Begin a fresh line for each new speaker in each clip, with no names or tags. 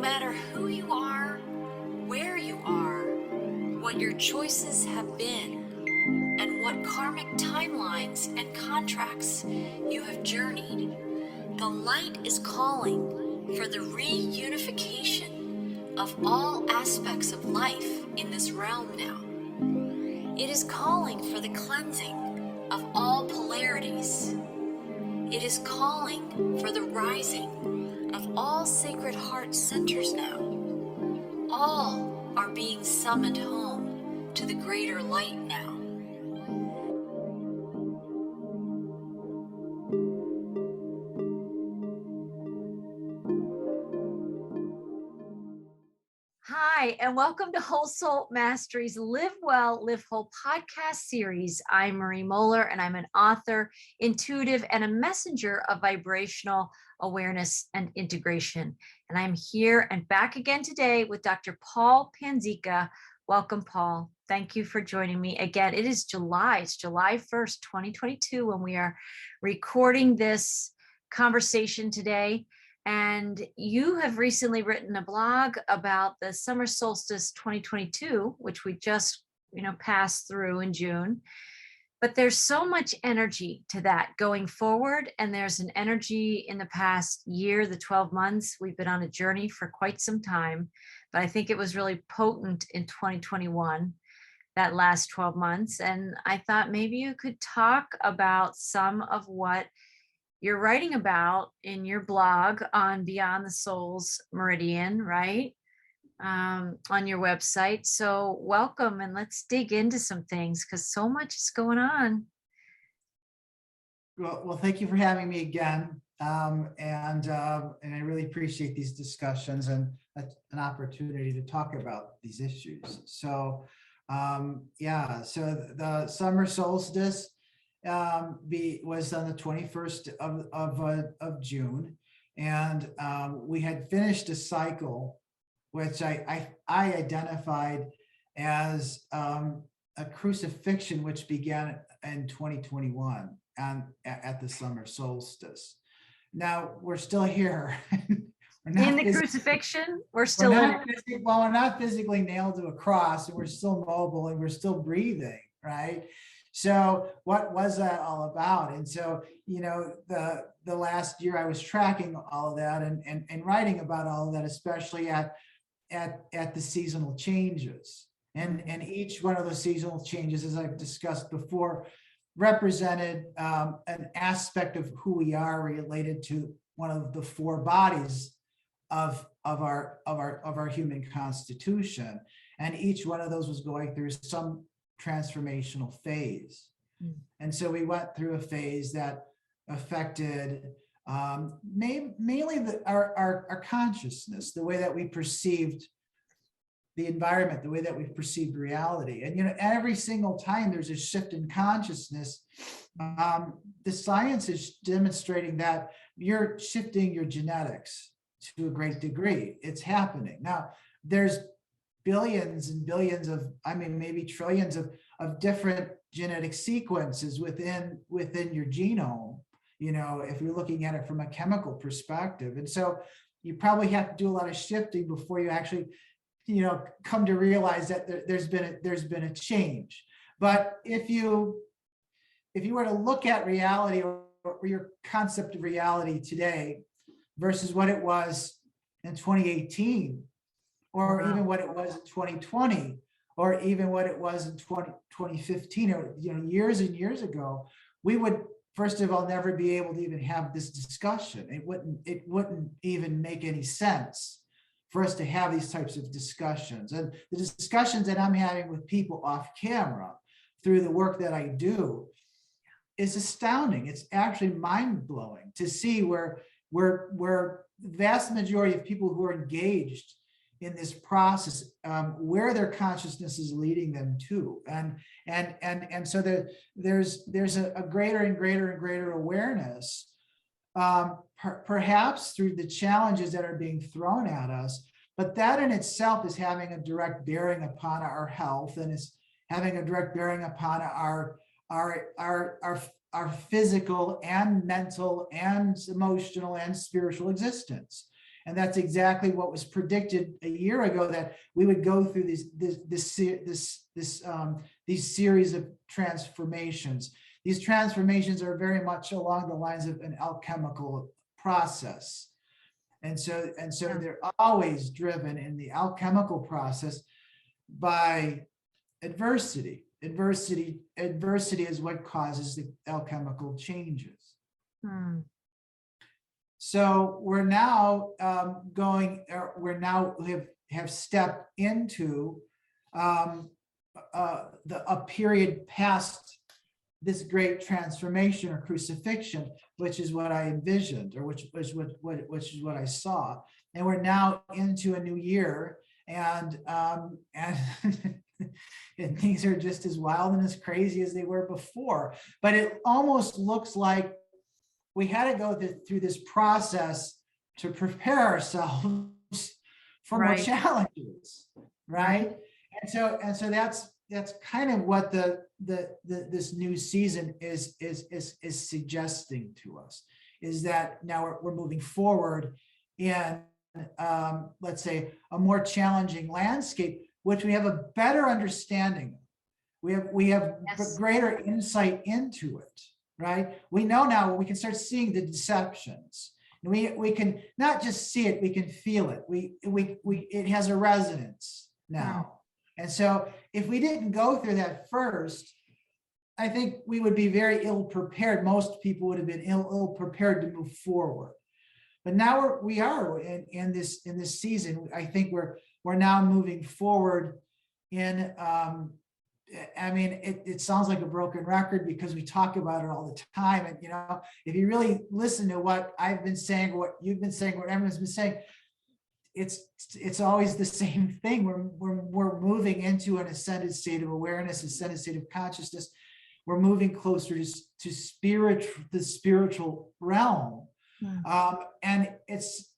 matter who you are, where you are, what your choices have been, and what karmic timelines and contracts you have journeyed, the light is calling for the reunification of all aspects of life in this realm now. It is calling for the cleansing of all polarities. It is calling for the rising of all sacred heart centers now. All are being summoned home to the greater light now.
Hi, and welcome to Whole Soul Mastery's Live Well, Live Whole podcast series. I'm Marie Mohler, and I'm an author, intuitive, and a messenger of vibrational awareness and integration. And I'm here and back again today with Dr. Paul Panzica. Welcome, Paul. Thank you for joining me again. It is July. It's July 1st, 2022, when we are recording this conversation today. And you have recently written a blog about the summer solstice 2022, which we just, passed through in June. But there's so much energy to that going forward. And there's an energy in the past year, the 12 months. We've been on a journey for quite some time, but I think it was really potent in 2021, that last 12 months. And I thought maybe you could talk about some of what you're writing about in your blog on Beyond the Soul's Meridian, right? On your website. So welcome, and let's dig into some things because so much is going on.
Well, thank you for having me again. And I really appreciate these discussions and an opportunity to talk about these issues. So so the summer solstice was on the 21st of June, and we had finished a cycle which I identified as a crucifixion, which began in 2021 and at the summer solstice. Now we're still here.
In the crucifixion, we're still in it.
Well, we're not physically nailed to a cross, and we're still mobile and we're still breathing, right? So what was that all about? And so, the last year I was tracking all of that and writing about all of that, especially at the seasonal changes. And each one of those seasonal changes, as I've discussed before, represented an aspect of who we are related to one of the four bodies of our human constitution. And each one of those was going through some transformational phase. And so we went through a phase that affected mainly our consciousness, the way that we perceived the environment, the way that we perceived reality. And every single time there's a shift in consciousness, the science is demonstrating that you're shifting your genetics to a great degree. It's happening. Now, there's billions and billions of, maybe trillions of different genetic sequences within your genome, if you're looking at it from a chemical perspective. And so you probably have to do a lot of shifting before you actually, come to realize that there's been a change. But if you were to look at reality or your concept of reality today versus what it was in 2018, or even what it was in 2020, or even what it was in 2015, or years and years ago, we would, first of all, never be able to even have this discussion. It wouldn't even make any sense for us to have these types of discussions. And the discussions that I'm having with people off camera through the work that I do is astounding. It's actually mind-blowing to see where the vast majority of people who are engaged in this process, where their consciousness is leading them to, and so there's a greater and greater awareness, perhaps through the challenges that are being thrown at us, but that in itself is having a direct bearing upon our health, and is having a direct bearing upon our physical and mental and emotional and spiritual existence. And that's exactly what was predicted a year ago, that we would go through these series of transformations. These transformations are very much along the lines of an alchemical process. And so they're always driven in the alchemical process by adversity. Adversity is what causes the alchemical changes. So we're now have stepped into a period past this great transformation or crucifixion, which is what I envisioned, or which is what I saw. And we're now into a new year, and and things are just as wild and as crazy as they were before. But it almost looks like we had to go through this process to prepare ourselves for more challenges, right? And so that's kind of what this new season is suggesting to us, is that now we're moving forward in let's say a more challenging landscape, which we have a better understanding of. We have greater insight into it, right? We know now, we can start seeing the deceptions. We can not just see it, we can feel it. It has a resonance now. And so if we didn't go through that first, I think we would be very ill prepared. Most people would have been ill prepared to move forward. But now we are in this season. I think we're now moving forward in it sounds like a broken record because we talk about it all the time. And if you really listen to what I've been saying, what you've been saying, what everyone's been saying, it's always the same thing. We're moving into an ascended state of awareness, ascended state of consciousness. We're moving closer to the spiritual realm. And it's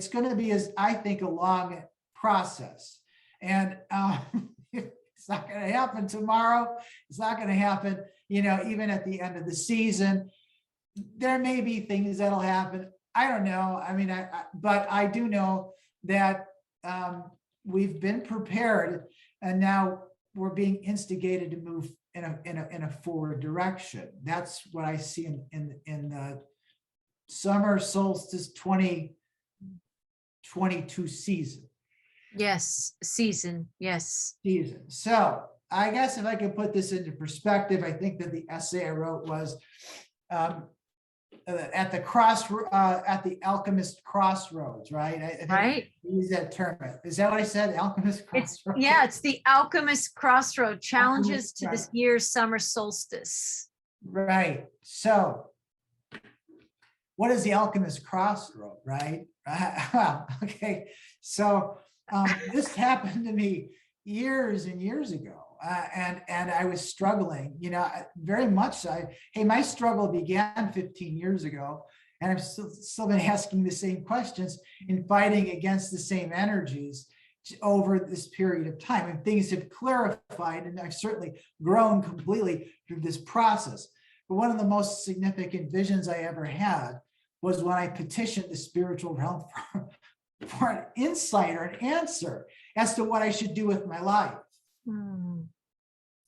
going to be, as I think, a long process. And it's not going to happen tomorrow. It's not going to happen, even at the end of the season. There may be things that'll happen. I don't know. But I do know that we've been prepared, and now we're being instigated to move in a forward direction. That's what I see in the summer solstice 2022 season.
Yes, season. Yes.
Season. So I guess if I could put this into perspective, I think that the essay I wrote was at the Alchemist Crossroads, right? I
right.
Use that term. Is that what I said? Alchemist Crossroads.
It's the Alchemist Crossroad, challenges to this year's summer solstice.
Right. So what is the Alchemist Crossroad, right? Okay. So this happened to me years and years ago. And I was struggling, very much so. My struggle began 15 years ago, and I've still been asking the same questions and fighting against the same energies over this period of time. And things have clarified, and I've certainly grown completely through this process. But one of the most significant visions I ever had was when I petitioned the spiritual realm for an insight or an answer as to what I should do with my life.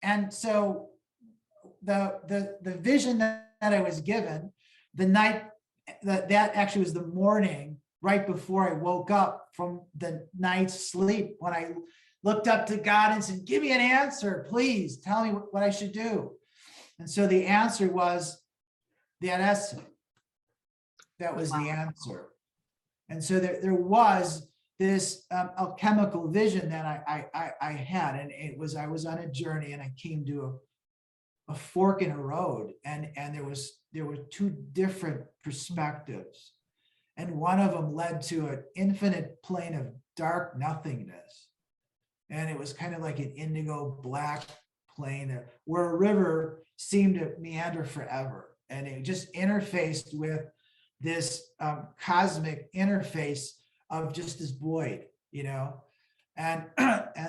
And so the vision that I was given the night that actually was the morning right before I woke up from the night's sleep, when I looked up to God and said, give me an answer, please tell me what I should do. And so the answer was that essay. That was the answer. And so there was this alchemical vision that I had, and I was on a journey, and I came to a fork in a road, and there were two different perspectives, and one of them led to an infinite plane of dark nothingness, and it was kind of like an indigo black plane where a river seemed to meander forever, and it just interfaced with this cosmic interface of just this void, and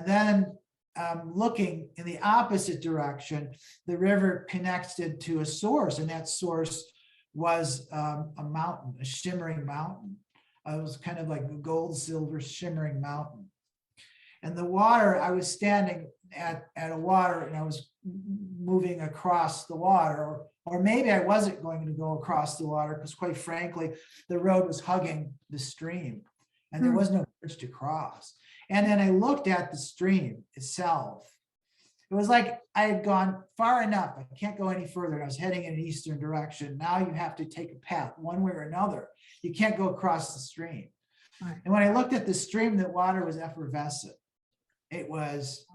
then looking in the opposite direction, the river connected to a source, and that source was a mountain, a shimmering mountain, It was kind of like a gold, silver, shimmering mountain. And the water, I was standing at a water and I was moving across the water, or maybe I wasn't going to go across the water because quite frankly, the road was hugging the stream and there was no bridge to cross. And then I looked at the stream itself. It was like I had gone far enough. I can't go any further. And I was heading in an eastern direction. Now you have to take a path one way or another. You can't go across the stream.
Right.
And when I looked at the stream, the water was effervescent. It was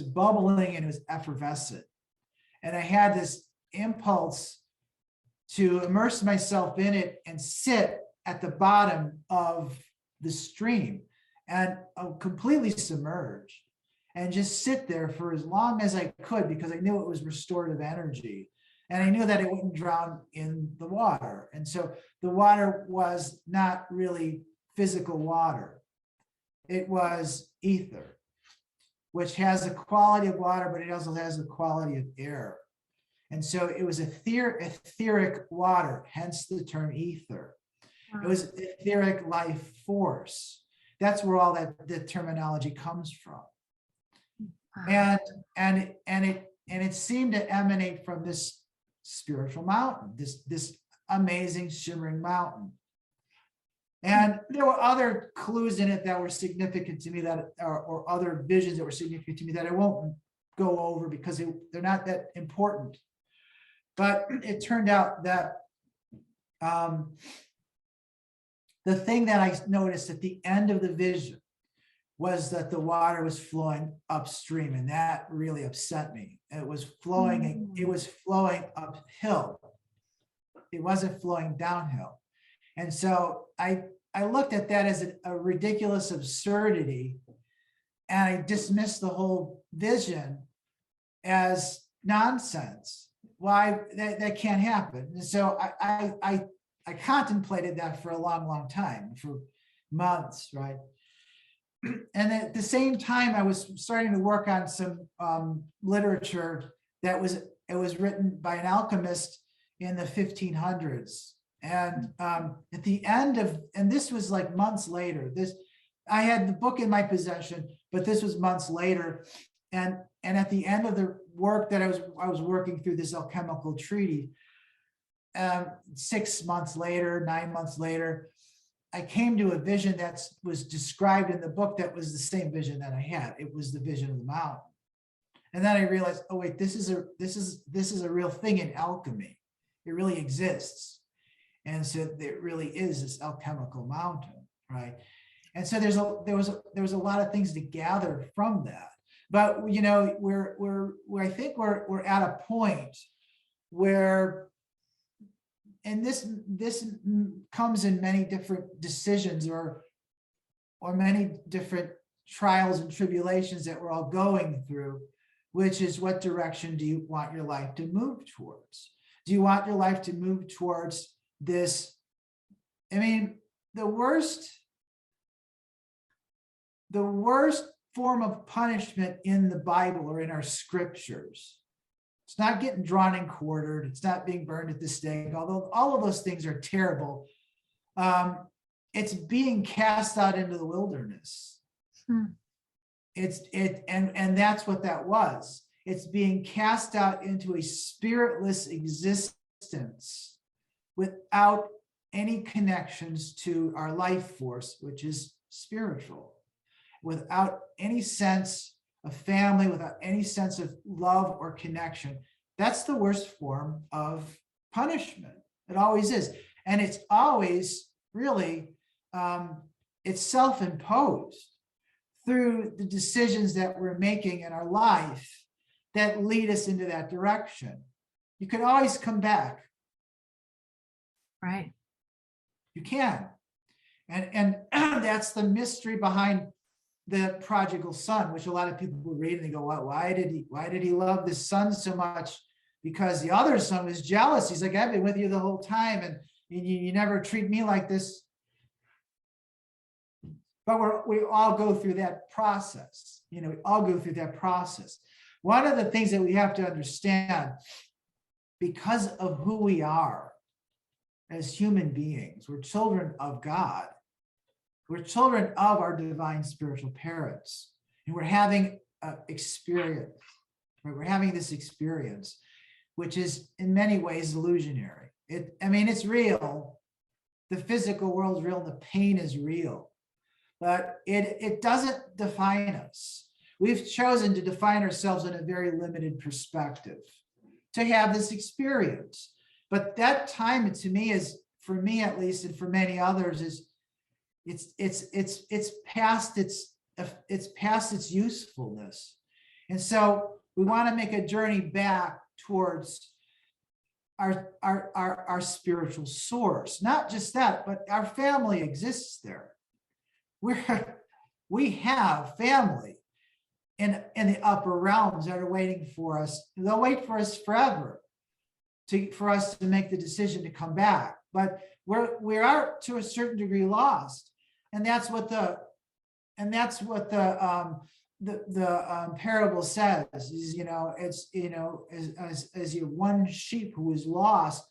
bubbling and it was effervescent. And I had this impulse to immerse myself in it and sit at the bottom of the stream and completely submerged and just sit there for as long as I could, because I knew it was restorative energy. And I knew that it wouldn't drown in the water. And so the water was not really physical water. It was ether, which has the quality of water, but it also has the quality of air. And so it was etheric water, hence the term ether. It was etheric life force. That's where all the terminology comes from. And it seemed to emanate from this spiritual mountain, this amazing shimmering mountain. And there were other clues in it that were significant to me, that or other visions that were significant to me that I won't go over because they're not that important. But it turned out that the thing that I noticed at the end of the vision was that the water was flowing upstream, and that really upset me. It was flowing uphill. It wasn't flowing downhill. And so I looked at that as a ridiculous absurdity, and I dismissed the whole vision as nonsense. Why that can't happen? And so I contemplated that for a long time, for months, right? And at the same time, I was starting to work on some literature that was written by an alchemist in the 1500s. And at the end of, and this was like months later, I had the book in my possession, but this was months later. And at the end of the work that I was working through this alchemical treaty, 6 months later, 9 months later, I came to a vision that was described in the book that was the same vision that I had. It was the vision of the mountain. And then I realized, oh wait, this is a real thing in alchemy. It really exists. And so there really is this alchemical mountain, right? And so there was a lot of things to gather from that. But you know, I think we're at a point where, and this comes in many different decisions or many different trials and tribulations that we're all going through, which is, what direction do you want your life to move towards? Do you want your life to move towards this? I mean, the worst form of punishment in the Bible or in our scriptures, it's not getting drawn and quartered. It's not being burned at the stake, although all of those things are terrible. It's being cast out into the wilderness. And that's what that was. It's being cast out into a spiritless existence without any connections to our life force, which is spiritual, without any sense of family, without any sense of love or connection. That's the worst form of punishment. It always is. And it's always really, it's self-imposed through the decisions that we're making in our life that lead us into that direction. You can always come back.
Right.
You can. And that's the mystery behind the prodigal son, which a lot of people read and they go, why did he love this son so much? Because the other son was jealous. He's like, I've been with you the whole time and you never treat me like this. But we all go through that process. You know, we all go through that process. One of the things that we have to understand, because of who we are, as human beings. We're children of God. We're children of our divine spiritual parents. And we're having an experience, right? We're having this experience, which is in many ways illusionary. It's real. The physical world is real, and the pain is real, but it doesn't define us. We've chosen to define ourselves in a very limited perspective, to have this experience. But that time, to me, is, for me at least, and for many others, is it's past its usefulness. And so we want to make a journey back towards our spiritual source. Not just that, but our family exists there. We have family in the upper realms that are waiting for us. They'll wait for us forever for us to make the decision to come back. But we are to a certain degree lost, and that's what the parable says. Is, as you one sheep who is lost,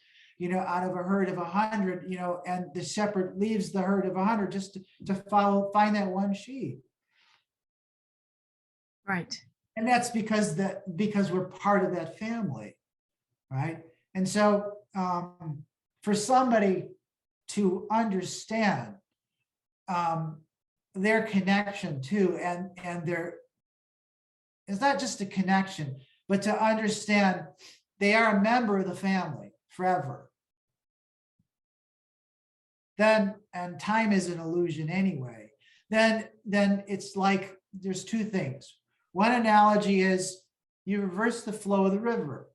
out of a herd of 100, and the shepherd leaves the herd of 100 just to find that one sheep.
Right.
And that's because we're part of that family, right? And so for somebody to understand their connection to, and it's not just a connection, but to understand they are a member of the family forever. Then, and time is an illusion anyway, then it's like there's two things. One analogy is you reverse the flow of the river.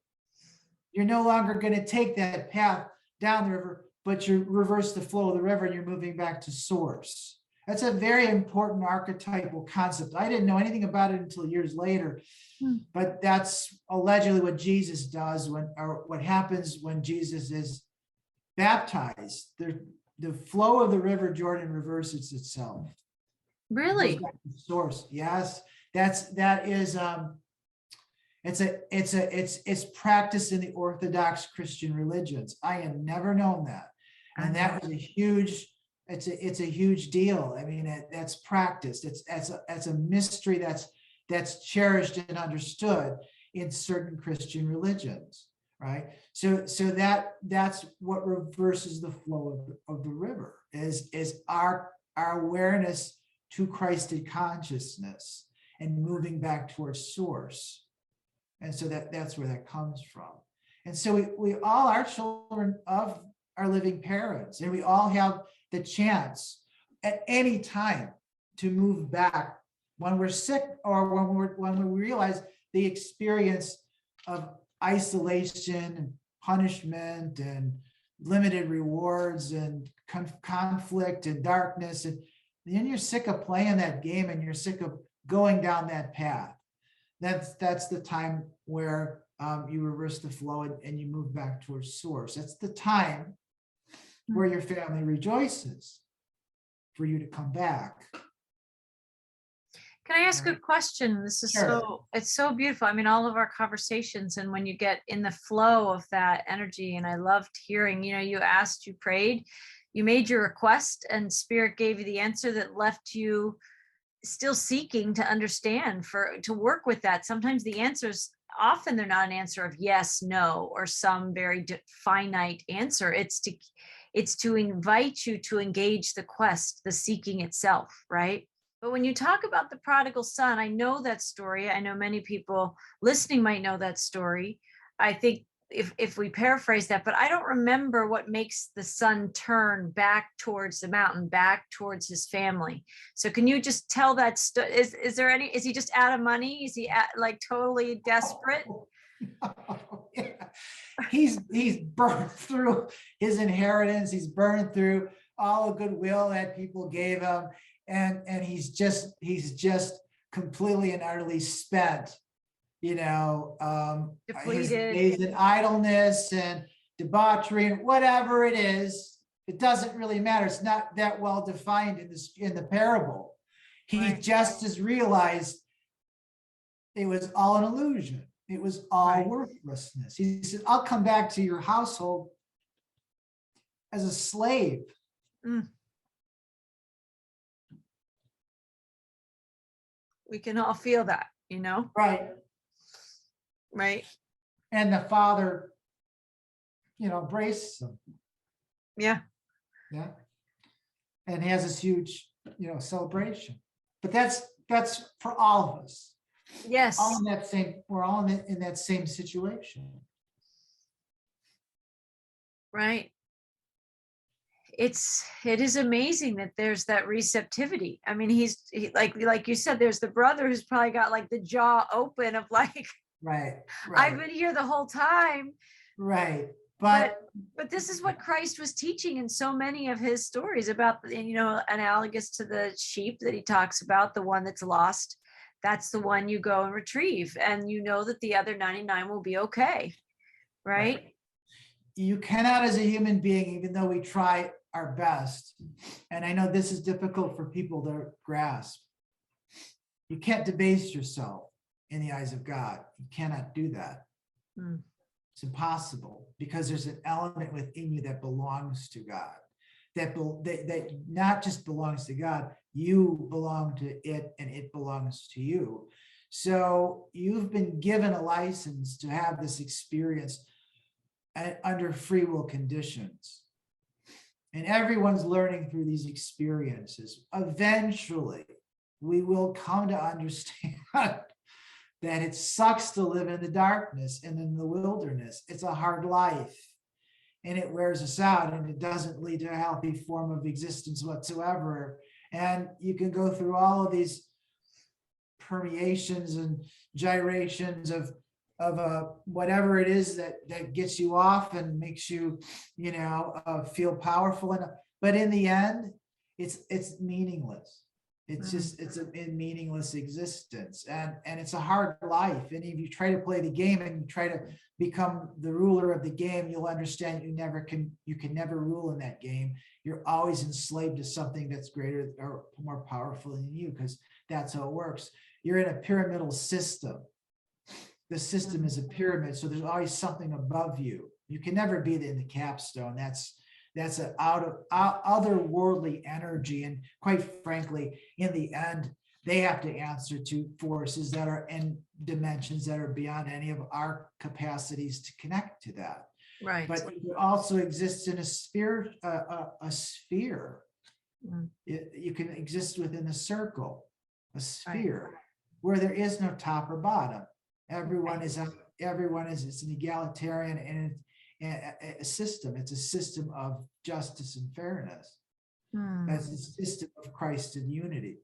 You're no longer going to take that path down the river, but you reverse the flow of the river and you're moving back to source. That's a very important archetypal concept. I didn't know anything about it until years later, but that's allegedly what Jesus does or what happens when Jesus is baptized. The flow of the River Jordan reverses itself.
Really?
It goes back to source. Yes, it's practiced in the Orthodox Christian religions. I had never known that, and that was it's a huge deal. That's practiced. It's a mystery that's cherished and understood in certain Christian religions, right? So that's what reverses the flow of the river is our awareness to Christed consciousness and moving back towards source. And so that's where that comes from. And so we all are children of our living parents, and we all have the chance at any time to move back when we're sick, or when we realize the experience of isolation and punishment and limited rewards and conflict and darkness. And then you're sick of playing that game, and you're sick of going down that path. That's the time where you reverse the flow and you move back towards source. That's the time where your family rejoices for you to come back.
Can I ask a question? This is
Sure.
it's so beautiful. All of our conversations, and when you get in the flow of that energy, and I loved hearing, you asked, you prayed, you made your request, and Spirit gave you the answer that left you still seeking to understand, to work with that. Sometimes the answers, often they're not an answer of yes, no, or some very finite answer. It's to invite you to engage the quest, the seeking itself, right? But when you talk about the prodigal son, I know that story. I know many people listening might know that story. I think if we paraphrase that, but I don't remember what makes the son turn back towards the mountain, back towards his family. So can you just tell that story? Is he just out of money? Is he totally desperate?
Yeah. He's burned through his inheritance. He's burned through all the goodwill that people gave him. And he's just completely and utterly spent,
Depleted.
his days in idleness and debauchery and whatever it is. It doesn't really matter. It's not that well defined in the parable. He just has realized it was all an illusion. It was all worthlessness. He said, I'll come back to your household as a slave.
We can all feel that, you know?
Right.
Right.
And the father, embraces him.
Yeah.
Yeah. And he has this huge, celebration. But that's for all of us.
Yes.
We're all in that same situation.
Right. It is amazing that there's that receptivity. I mean, like you said, there's the brother who's probably got like the jaw open of like,
Right.
I've been here the whole time.
Right.
But this is what Christ was teaching in so many of his stories about, analogous to the sheep that he talks about, the one that's lost. That's the one you go and retrieve, and you know that the other 99 will be okay. Right.
You cannot, as a human being, even though we try our best, and I know this is difficult for people to grasp, you can't debase yourself in the eyes of God. You cannot do that. It's impossible, because there's an element within you that belongs to God, that not just belongs to God, you belong to it and it belongs to you. So you've been given a license to have this experience under free will conditions. And everyone's learning through these experiences. Eventually, we will come to understand that it sucks to live in the darkness and in the wilderness. It's a hard life, and it wears us out, and it doesn't lead to a healthy form of existence whatsoever. And you can go through all of these permeations and gyrations of whatever it is that gets you off and makes you, feel powerful. But in the end, it's meaningless. It's a meaningless existence, and it's a hard life. And if you try to play the game and you try to become the ruler of the game, you'll understand you can never rule in that game. You're always enslaved to something that's greater or more powerful than you, because that's how it works. You're in a pyramidal system. The system is a pyramid, so there's always something above you. You can never be in the capstone. That's an otherworldly energy, and quite frankly, in the end, they have to answer to forces that are in dimensions that are beyond any of our capacities to connect to that.
Right.
But it also exists in a sphere. You can exist within a circle, a sphere, where there is no top or bottom. Everyone is it's an egalitarian and a system. It's a system of justice and fairness. That's a system of Christ and unity.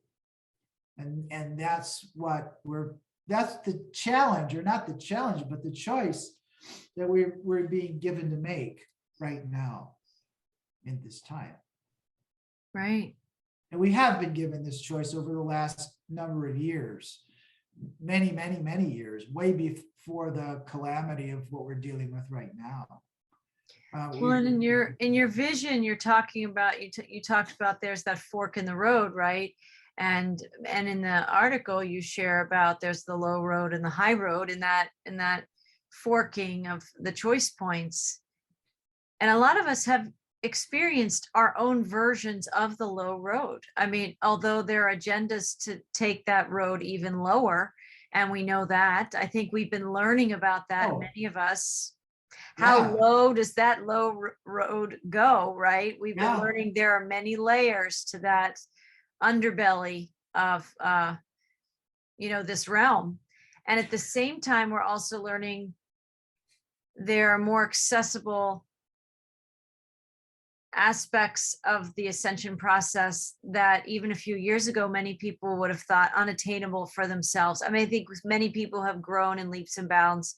And that's the challenge, or not the challenge, but the choice that we're being given to make right now in this time.
Right.
And we have been given this choice over the last number of years. Many, many, many years, way before the calamity of what we're dealing with right now.
Well, and in your vision, you're talking about, you talked about there's that fork in the road, right? And in the article you share about there's the low road and the high road, in that forking of the choice points. And a lot of us have experienced our own versions of the low road. I mean, although there are agendas to take that road even lower, and we know that, I think we've been learning about that, many of us. How low does that low road go, right? We've been learning there are many layers to that underbelly of, this realm. And at the same time, we're also learning there are more accessible aspects of the ascension process that even a few years ago, many people would have thought unattainable for themselves. I mean, I think many people have grown in leaps and bounds,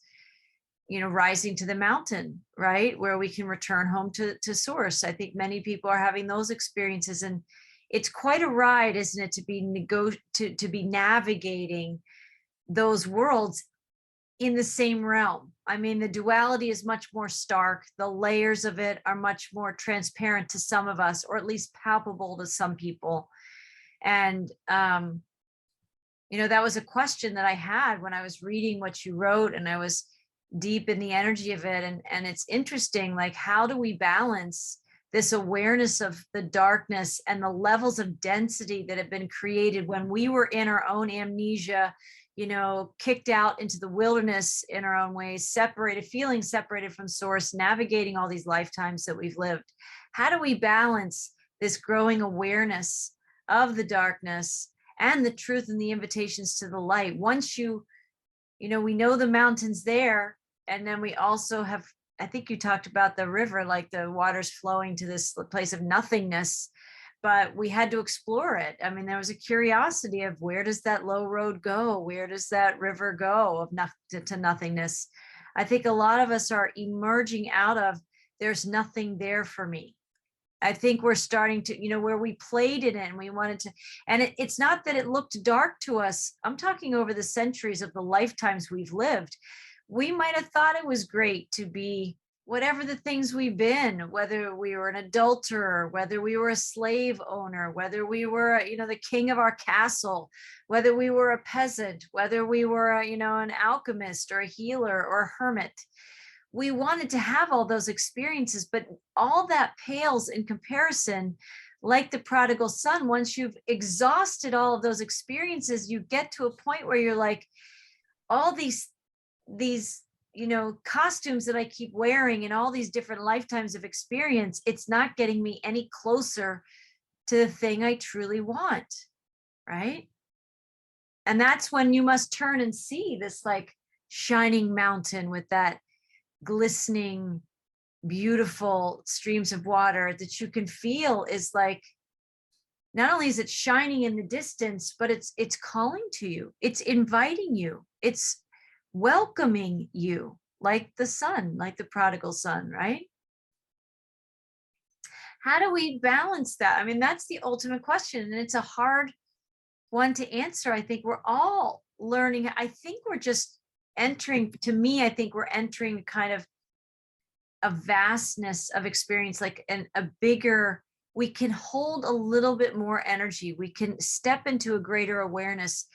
rising to the mountain, right? Where we can return home to source. I think many people are having those experiences, and it's quite a ride, isn't it, to be navigating those worlds in the same realm. I mean, the duality is much more stark. The layers of it are much more transparent to some of us, or at least palpable to some people. And, that was a question that I had when I was reading what you wrote, and I was deep in the energy of it. And it's interesting, like, how do we balance this awareness of the darkness and the levels of density that have been created when we were in our own amnesia, kicked out into the wilderness in our own ways, separated, feeling separated from source, navigating all these lifetimes that we've lived. How do we balance this growing awareness of the darkness and the truth and the invitations to the light? Once we know the mountain's there, and then we also have, I think you talked about the river, like the water's flowing to this place of nothingness, but we had to explore it. I mean, there was a curiosity of, where does that low road go? Where does that river go to nothingness? I think a lot of us are emerging out of, there's nothing there for me. I think we're starting to, where we played it in, we wanted to, and it's not that it looked dark to us. I'm talking over the centuries of the lifetimes we've lived. We might have thought it was great to be whatever the things we've been, whether we were an adulterer, whether we were a slave owner, whether we were, the king of our castle, whether we were a peasant, whether we were, an alchemist or a healer or a hermit. We wanted to have all those experiences, but all that pales in comparison, like the prodigal son. Once you've exhausted all of those experiences, you get to a point where you're like, all these costumes that I keep wearing and all these different lifetimes of experience, it's not getting me any closer to the thing I truly want, right? And that's when you must turn and see this like shining mountain with that glistening, beautiful streams of water that you can feel is like, not only is it shining in the distance, but it's calling to you, it's inviting you, it's welcoming you, like the son, like the prodigal son, right? How do we balance that? I mean, that's the ultimate question, and it's a hard one to answer. I think we're all learning. I think we're just entering, to me, I think we're entering kind of a vastness of experience, like a bigger, we can hold a little bit more energy. We can step into a greater awareness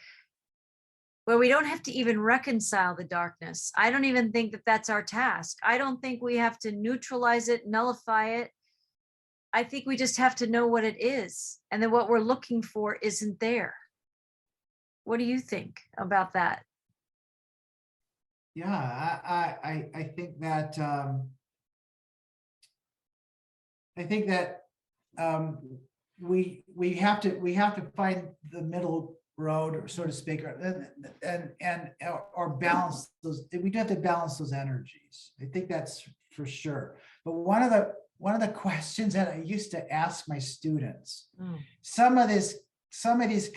where we don't have to even reconcile the darkness. I don't even think that that's our task. I don't think we have to neutralize it, nullify it. I think we just have to know what it is, and that what we're looking for isn't there. What do you think about that?
Yeah, I think that we have to find the middle road, or so to speak, or balance those. We do have to balance those energies. I think that's for sure. But one of the questions that I used to ask my students, some of these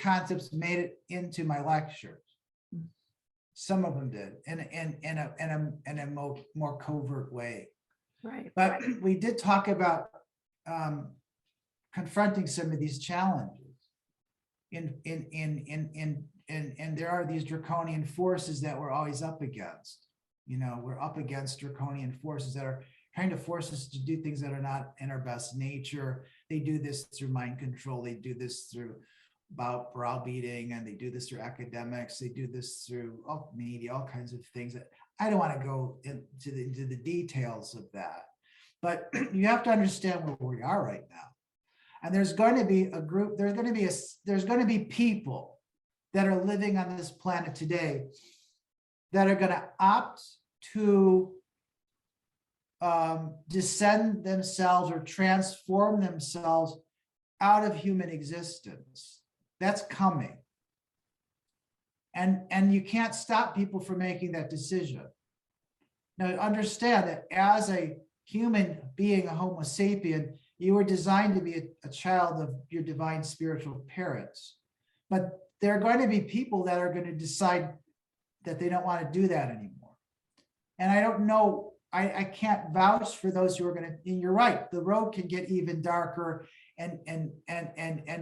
concepts made it into my lectures. Some of them did, in a more covert way.
Right.
But we did talk about confronting some of these challenges. And there are these draconian forces that we're always up against. We're up against draconian forces that are trying to force us to do things that are not in our best nature. They do this through mind control. They do this through browbeating, and they do this through academics. They do this through media, all kinds of things that I don't want to go into the details of that. But you have to understand where we are right now. And there's going to be a group, there's going to be people that are living on this planet today that are going to opt to descend themselves or transform themselves out of human existence. That's coming. And you can't stop people from making that decision. Now, understand that as a human being, a Homo sapien, you were designed to be a child of your divine spiritual parents. But there are going to be people that are going to decide that they don't want to do that anymore. And I don't know, I can't vouch for those who are going to, and you're right, the road can get even darker and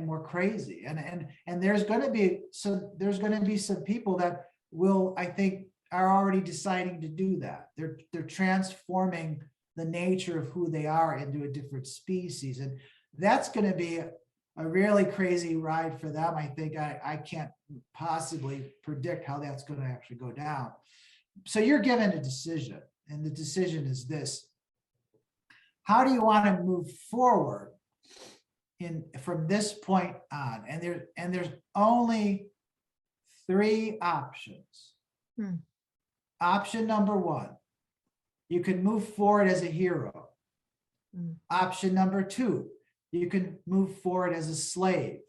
more crazy. And there's going to be some people that will, I think, are already deciding to do that. They're transforming the nature of who they are into a different species. And that's going to be a really crazy ride for them. I think I can't possibly predict how that's going to actually go down. So you're given a decision, and the decision is this: how do you want to move forward from this point on? And there's only 3 options. Option number 1, you can move forward as a hero. Option number 2, you can move forward as a slave.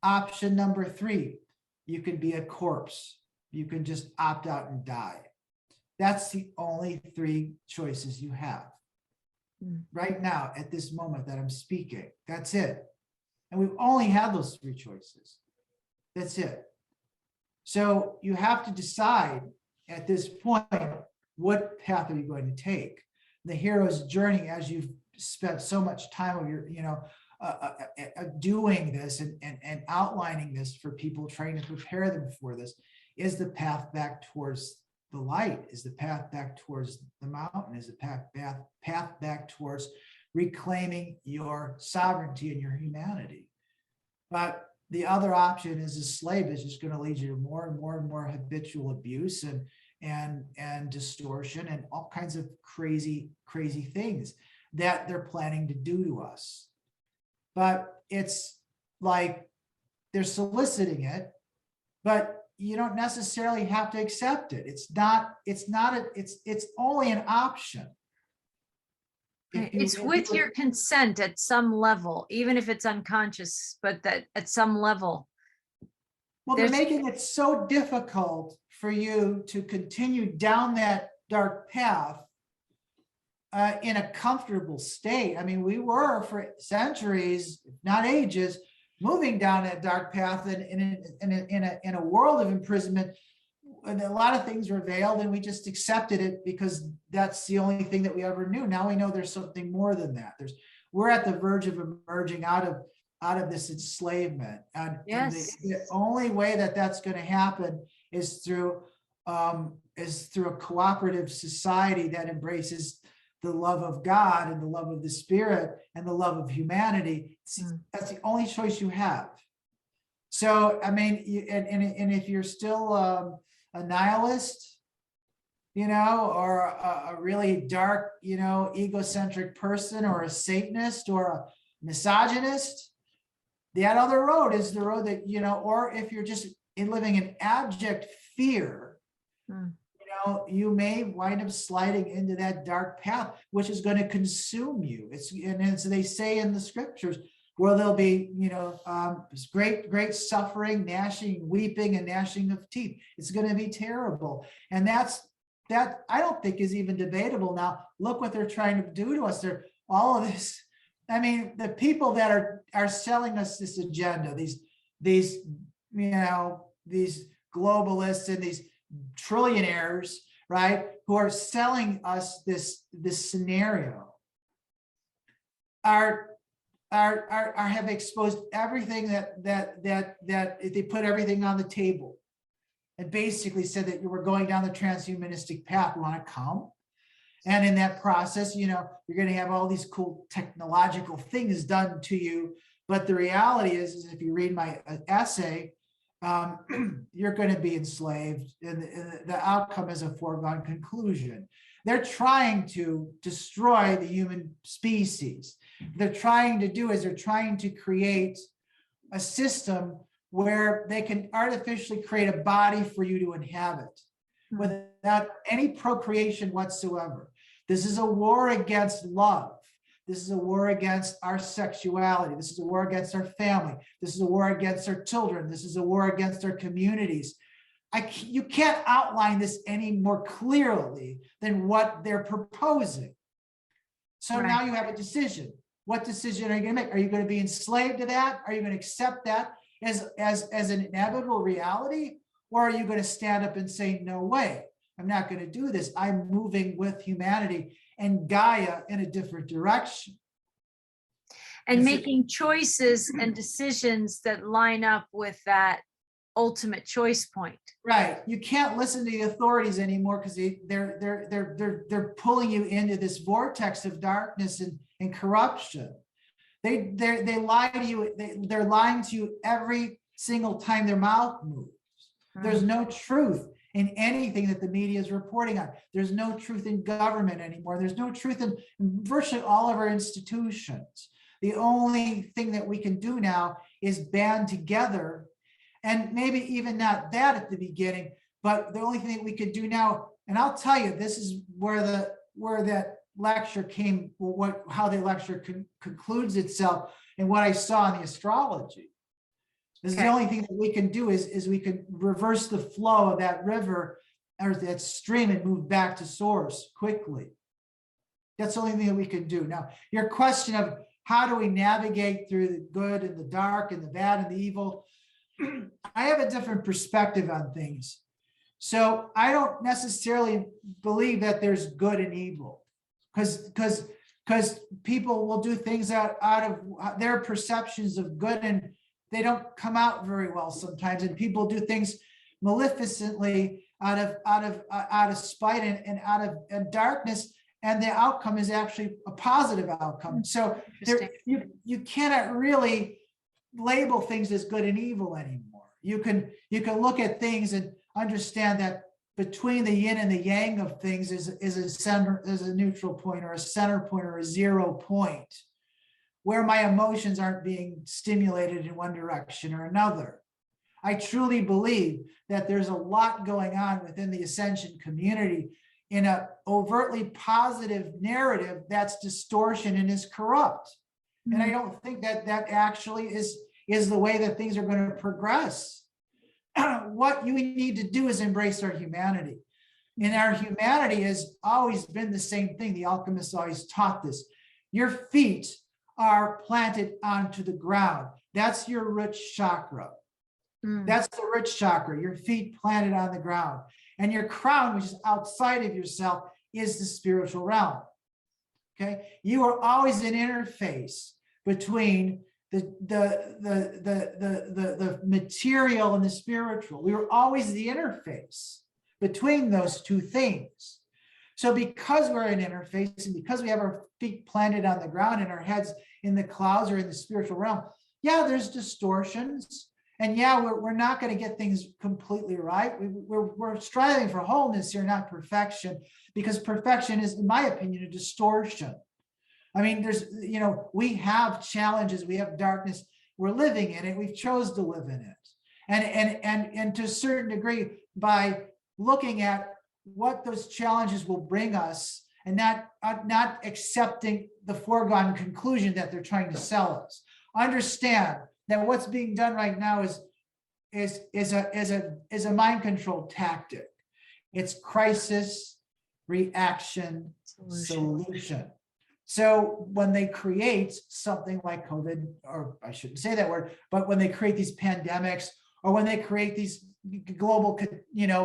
Option number 3, you can be a corpse. You can just opt out and die. That's the only 3 choices you have right now at this moment that I'm speaking. That's it. And we've only had those 3 choices. That's it. So you have to decide at this point, what path are you going to take? The hero's journey, as you've spent so much time of your, doing this and outlining this for people, trying to prepare them for this, is the path back towards the light, is the path back towards the mountain, is the path back towards reclaiming your sovereignty and your humanity. But the other option is a slave is just going to lead you to more and more and more habitual abuse and distortion and all kinds of crazy things that they're planning to do to us. But it's like they're soliciting it, but you don't necessarily have to accept it. It's only an option.
It's with your consent at some level, even if it's unconscious, but that at some level.
Well, they're making it so difficult for you to continue down that dark path in a comfortable state. I mean, we were for centuries, if not ages, moving down that dark path in a world of imprisonment. And a lot of things were veiled, and we just accepted it because that's the only thing that we ever knew. Now we know there's something more than that. We're at the verge of emerging out of this enslavement, and the only way that that's going to happen is through a cooperative society that embraces the love of God and the love of the Spirit and the love of humanity. That's the only choice you have. So, I mean, and if you're still a nihilist, or a really dark, egocentric person, or a Satanist, or a misogynist, that other road is the road that, or if you're just living in abject fear, you may wind up sliding into that dark path, which is going to consume you. And as they say in the scriptures, where there'll be, great suffering, gnashing, weeping, and gnashing of teeth. It's going to be terrible. And that I don't think is even debatable. Now, look what they're trying to do to us. They're all of this. I mean, the people that are selling us this agenda, these globalists and these trillionaires, right, who are selling us this scenario, have exposed everything that they put everything on the table, and basically said that you were going down the transhumanistic path. Want to come? And in that process, you're going to have all these cool technological things done to you. But the reality is if you read my essay, you're going to be enslaved, and the outcome is a foregone conclusion. They're trying to destroy the human species. They're trying to create a system where they can artificially create a body for you to inhabit without any procreation whatsoever. This is a war against love. This is a war against our sexuality. This is a war against our family. This is a war against our children. This is a war against our communities. You can't outline this any more clearly than what they're proposing. So now you have a decision. What decision are you going to make? Are you going to be enslaved to that? Are you going to accept that as an inevitable reality? Or are you going to stand up and say, no way, I'm not going to do this. I'm moving with humanity and Gaia in a different direction.
And making choices and decisions that line up with that ultimate choice point.
Right. You can't listen to the authorities anymore because they're pulling you into this vortex of darkness and corruption. They lie to you. They're lying to you every single time their mouth moves. There's no truth in anything that the media is reporting on. There's no truth in government anymore. There's no truth in virtually all of our institutions. The only thing that we can do now is band together, and maybe even not that at the beginning, but the only thing that we could do now, and I'll tell you, this is where that lecture came, how the lecture concludes itself, and what I saw in the astrology. This is the only thing that we can do is we can reverse the flow of that river or that stream and move back to source quickly. That's the only thing that we can do. Now, your question of how do we navigate through the good and the dark and the bad and the evil, I have a different perspective on things. So I don't necessarily believe that there's good and evil, because people will do things out of their perceptions of good, and they don't come out very well sometimes. And people do things maleficently out of spite and out of darkness, and the outcome is actually a positive outcome. So you cannot really label things as good and evil anymore. You can look at things and understand that between the yin and the yang of things is a center, is a neutral point or a center point or a 0 point, where my emotions aren't being stimulated in one direction or another. I truly believe that there's a lot going on within the Ascension community in an overtly positive narrative that's distortion and is corrupt. Mm-hmm. And I don't think that actually is the way that things are going to progress. What you need to do is embrace our humanity. And our humanity has always been the same thing. The alchemists always taught this. Your feet are planted onto the ground. That's your root chakra. That's the root chakra, your feet planted on the ground. And your crown, which is outside of yourself, is the spiritual realm. Okay? You are always an interface between the material and the spiritual. We were always the interface between those two things. So because we're an interface, and because we have our feet planted on the ground and our heads in the clouds or in the spiritual realm, yeah, there's distortions. And yeah, we're not going to get things completely right. We're striving for wholeness here, not perfection, because perfection is, in my opinion, a distortion. I mean, we have challenges, we have darkness, we're living in it, we've chose to live in it. And to a certain degree, by looking at what those challenges will bring us and not accepting the foregone conclusion that they're trying to sell us. Understand that what's being done right now is a mind control tactic. It's crisis, reaction, solution. So when they create something like COVID, or I shouldn't say that word, but when they create these pandemics, or when they create these global,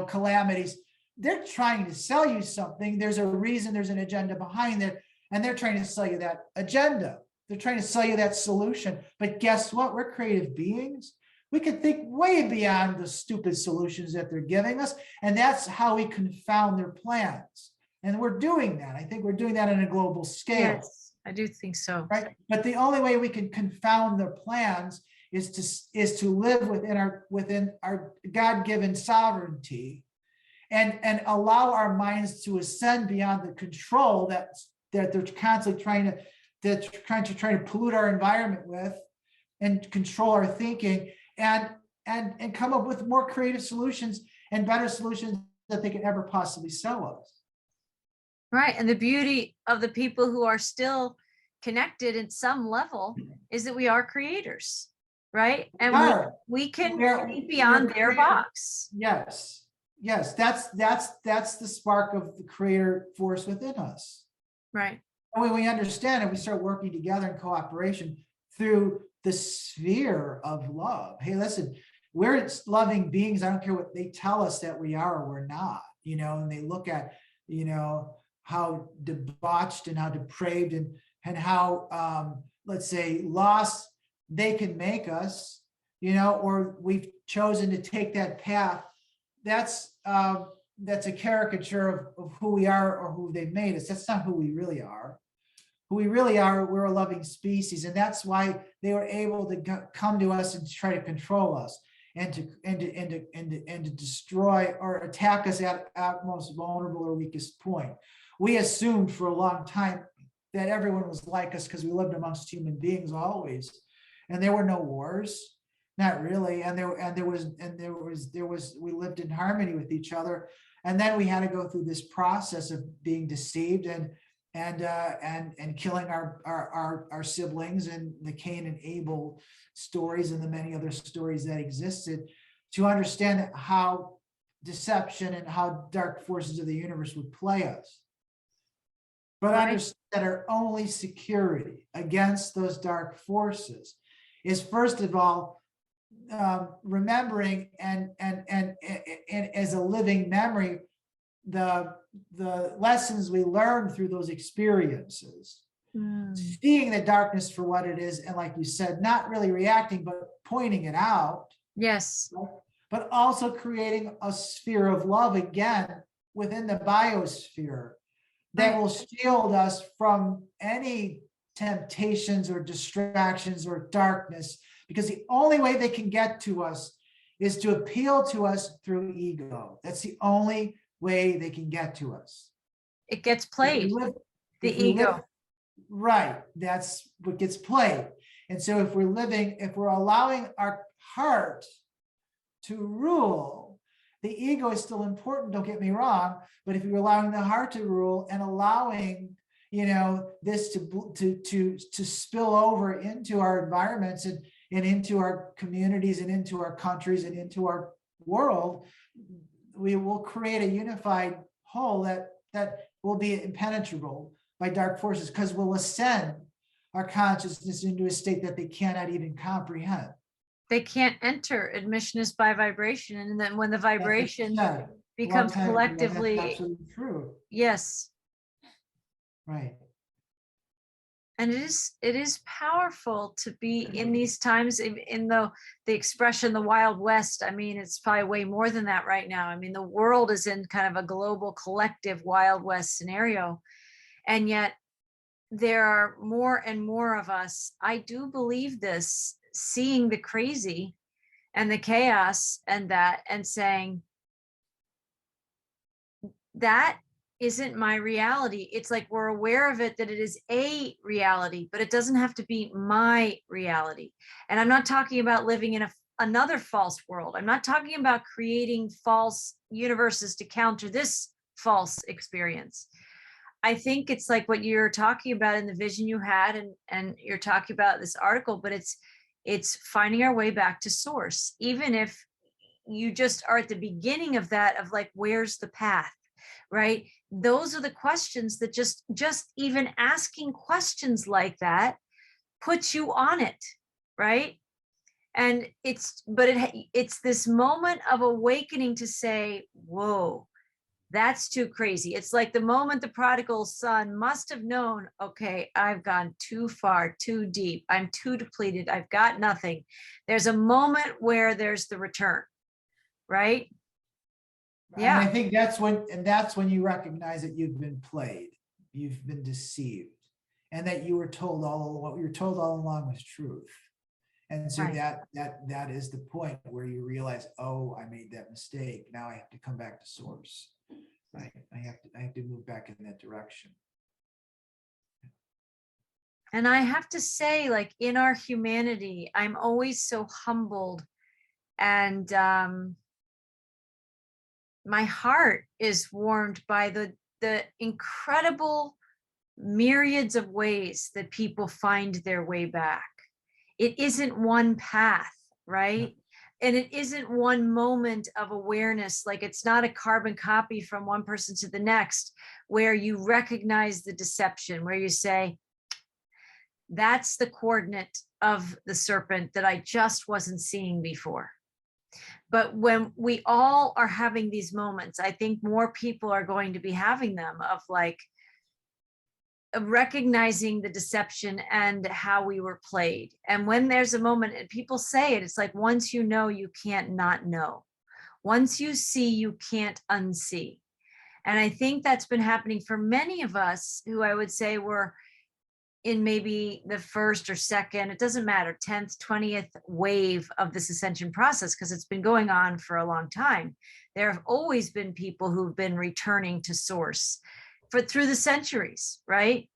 calamities, they're trying to sell you something. There's a reason, there's an agenda behind it, and they're trying to sell you that agenda. They're trying to sell you that solution. But guess what? We're creative beings. We can think way beyond the stupid solutions that they're giving us, and that's how we confound their plans. And we're doing that. I think we're doing that on a global scale.
Yes, I do think so.
Right. But the only way we can confound their plans is to live within our God-given sovereignty, and allow our minds to ascend beyond the control that they're constantly trying to pollute our environment with, and control our thinking, and come up with more creative solutions and better solutions that they could ever possibly sell us.
Right. And the beauty of the people who are still connected at some level is that we are creators, right? And we can think beyond their box.
Yes. That's the spark of the creator force within us.
Right.
And when we understand it, we start working together in cooperation through the sphere of love. Hey, listen, we're loving beings. I don't care what they tell us that we are or we're not, and they look at, how debauched and how depraved and how, let's say, lost they can make us, or we've chosen to take that path. That's a caricature of who we are or who they've made us. That's not who we really are. Who we really are, we're a loving species. And that's why they were able to come to us and try to control us. to destroy or attack us at our most vulnerable or weakest point. We assumed for a long time that everyone was like us because we lived amongst human beings always, and there were no wars, not really, and we lived in harmony with each other, and then we had to go through this process of being deceived and killing our siblings, and the Cain and Abel stories and the many other stories that existed, to understand how deception and how dark forces of the universe would play us. But understand that our only security against those dark forces is, first of all, remembering and as a living memory, the lessons we learned through those experiences, seeing the darkness for what it is, and like you said, not really reacting, but pointing it out.
Yes.
Right? But also creating a sphere of love again within the biosphere that will shield us from any temptations or distractions or darkness, because the only way they can get to us is to appeal to us through ego. That's the only way they can get to us.
It gets played. The ego.
Right. That's what gets played. And so if we're allowing our heart to rule, the ego is still important, don't get me wrong, but if you're allowing the heart to rule and allowing, this to spill over into our environments and into our communities and into our countries and into our world, we will create a unified whole that will be impenetrable by dark forces, because we'll ascend our consciousness into a state that they cannot even comprehend.
They can't enter. Admission is by vibration. And then when the vibration becomes collectively,
that's absolutely true.
Yes.
Right.
And it is powerful to be in these times, in the expression, the Wild West. I mean, it's probably way more than that right now. I mean, the world is in kind of a global collective Wild West scenario. And yet there are more and more of us, I do believe this, seeing the crazy and the chaos and saying, that isn't my reality. It's like we're aware of it, that it is a reality, but it doesn't have to be my reality. And I'm not talking about living in another false world. I'm not talking about creating false universes to counter this false experience. I think it's like what you're talking about in the vision you had, and you're talking about this article, but it's finding our way back to source. Even if you just are at the beginning of that, of like, where's the path, right? Those are the questions that just even asking questions like that puts you on it, right? And it's this moment of awakening to say, whoa, that's too crazy. It's like the moment the prodigal son must have known, okay, I've gone too far, too deep. I'm too depleted. I've got nothing. There's a moment where there's the return, right? Yeah.
And I think that's when you recognize that you've been played, you've been deceived, and that what you were told all along was truth. And so right. that is the point where you realize, oh, I made that mistake. Now I have to come back to source. Right. I have to move back in that direction.
And I have to say, like, in our humanity, I'm always so humbled, and my heart is warmed by the incredible myriads of ways that people find their way back. It isn't one path, right? And it isn't one moment of awareness. Like, it's not a carbon copy from one person to the next, where you recognize the deception, where you say, that's the coordinate of the serpent that I just wasn't seeing before. But when we all are having these moments, I think more people are going to be having them, of like recognizing the deception and how we were played. And when there's a moment, and people say it, it's like, once you know, you can't not know. Once you see, you can't unsee. And I think that's been happening for many of us who I would say were in maybe the first or second, it doesn't matter, 10th, 20th wave of this ascension process, because it's been going on for a long time. There have always been people who've been returning to source through the centuries, right?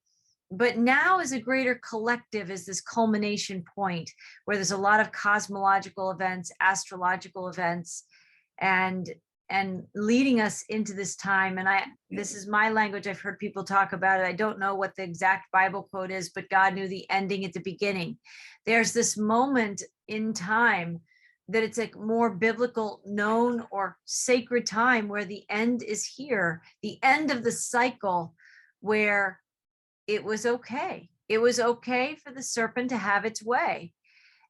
But now as a greater collective is this culmination point where there's a lot of cosmological events, astrological events, and leading us into this time. And this is my language. I've heard people talk about it. I don't know what the exact Bible quote is, but God knew the ending at the beginning. There's this moment in time that it's a more biblical, known, or sacred time where the end is here, the end of the cycle where it was okay. It was okay for the serpent to have its way.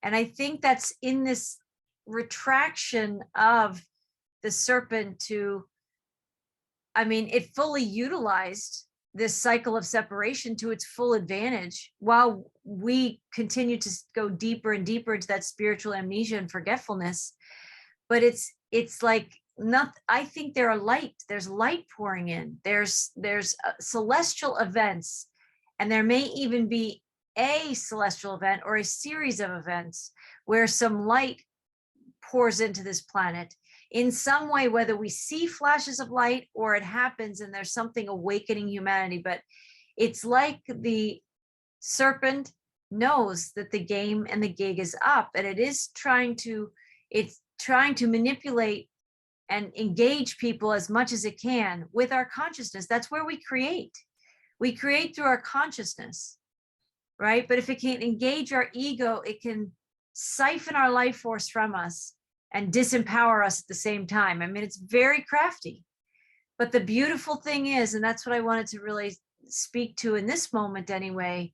And I think that's in this retraction of the serpent to, I mean, it fully utilized this cycle of separation to its full advantage while we continue to go deeper and deeper into that spiritual amnesia and forgetfulness. But it's like, not, I think there's light pouring in. There's celestial events, and there may even be a celestial event or a series of events where some light pours into this planet in some way, whether we see flashes of light or it happens and there's something awakening humanity. But it's like the serpent knows that the game and the gig is up, and it's trying to manipulate and engage people as much as it can with our consciousness. That's where we create. We create through our consciousness, right? But if it can't engage our ego, it can siphon our life force from us and disempower us at the same time. I mean, it's very crafty. But the beautiful thing is, and that's what I wanted to really speak to in this moment anyway,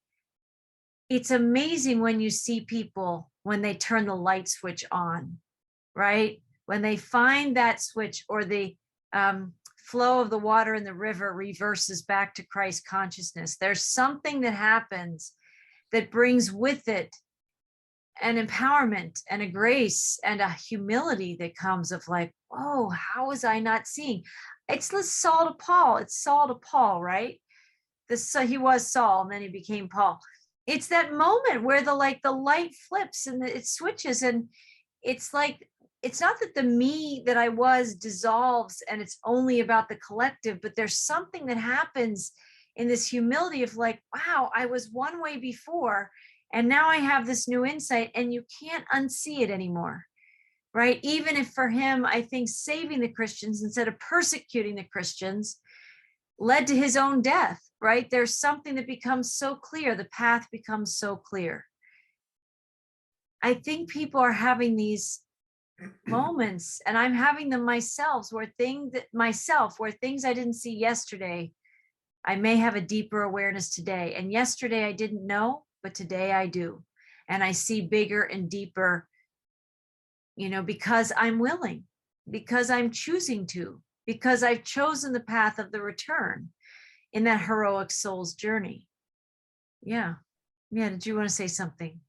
it's amazing when you see people when they turn the light switch on, right? When they find that switch, or the flow of the water in the river reverses back to Christ consciousness. There's something that happens that brings with it an empowerment and a grace and a humility that comes of like, oh, how was I not seeing? It's Saul to Paul. It's Saul to Paul, right? So he was Saul and then he became Paul. It's that moment where the light flips and it switches, and it's like, it's not that the me that I was dissolves and it's only about the collective, but there's something that happens in this humility of like, wow, I was one way before, and now I have this new insight, and you can't unsee it anymore, right? Even if for him, I think saving the Christians instead of persecuting the Christians led to his own death, right? There's something that becomes so clear. The path becomes so clear. I think people are having these moments, and I'm having them myself, where things I didn't see yesterday, I may have a deeper awareness today. And yesterday I didn't know, but today I do. And I see bigger and deeper, because I'm willing, because I'm choosing to, because I've chosen the path of the return in that heroic soul's journey. Yeah. Did you want to say something?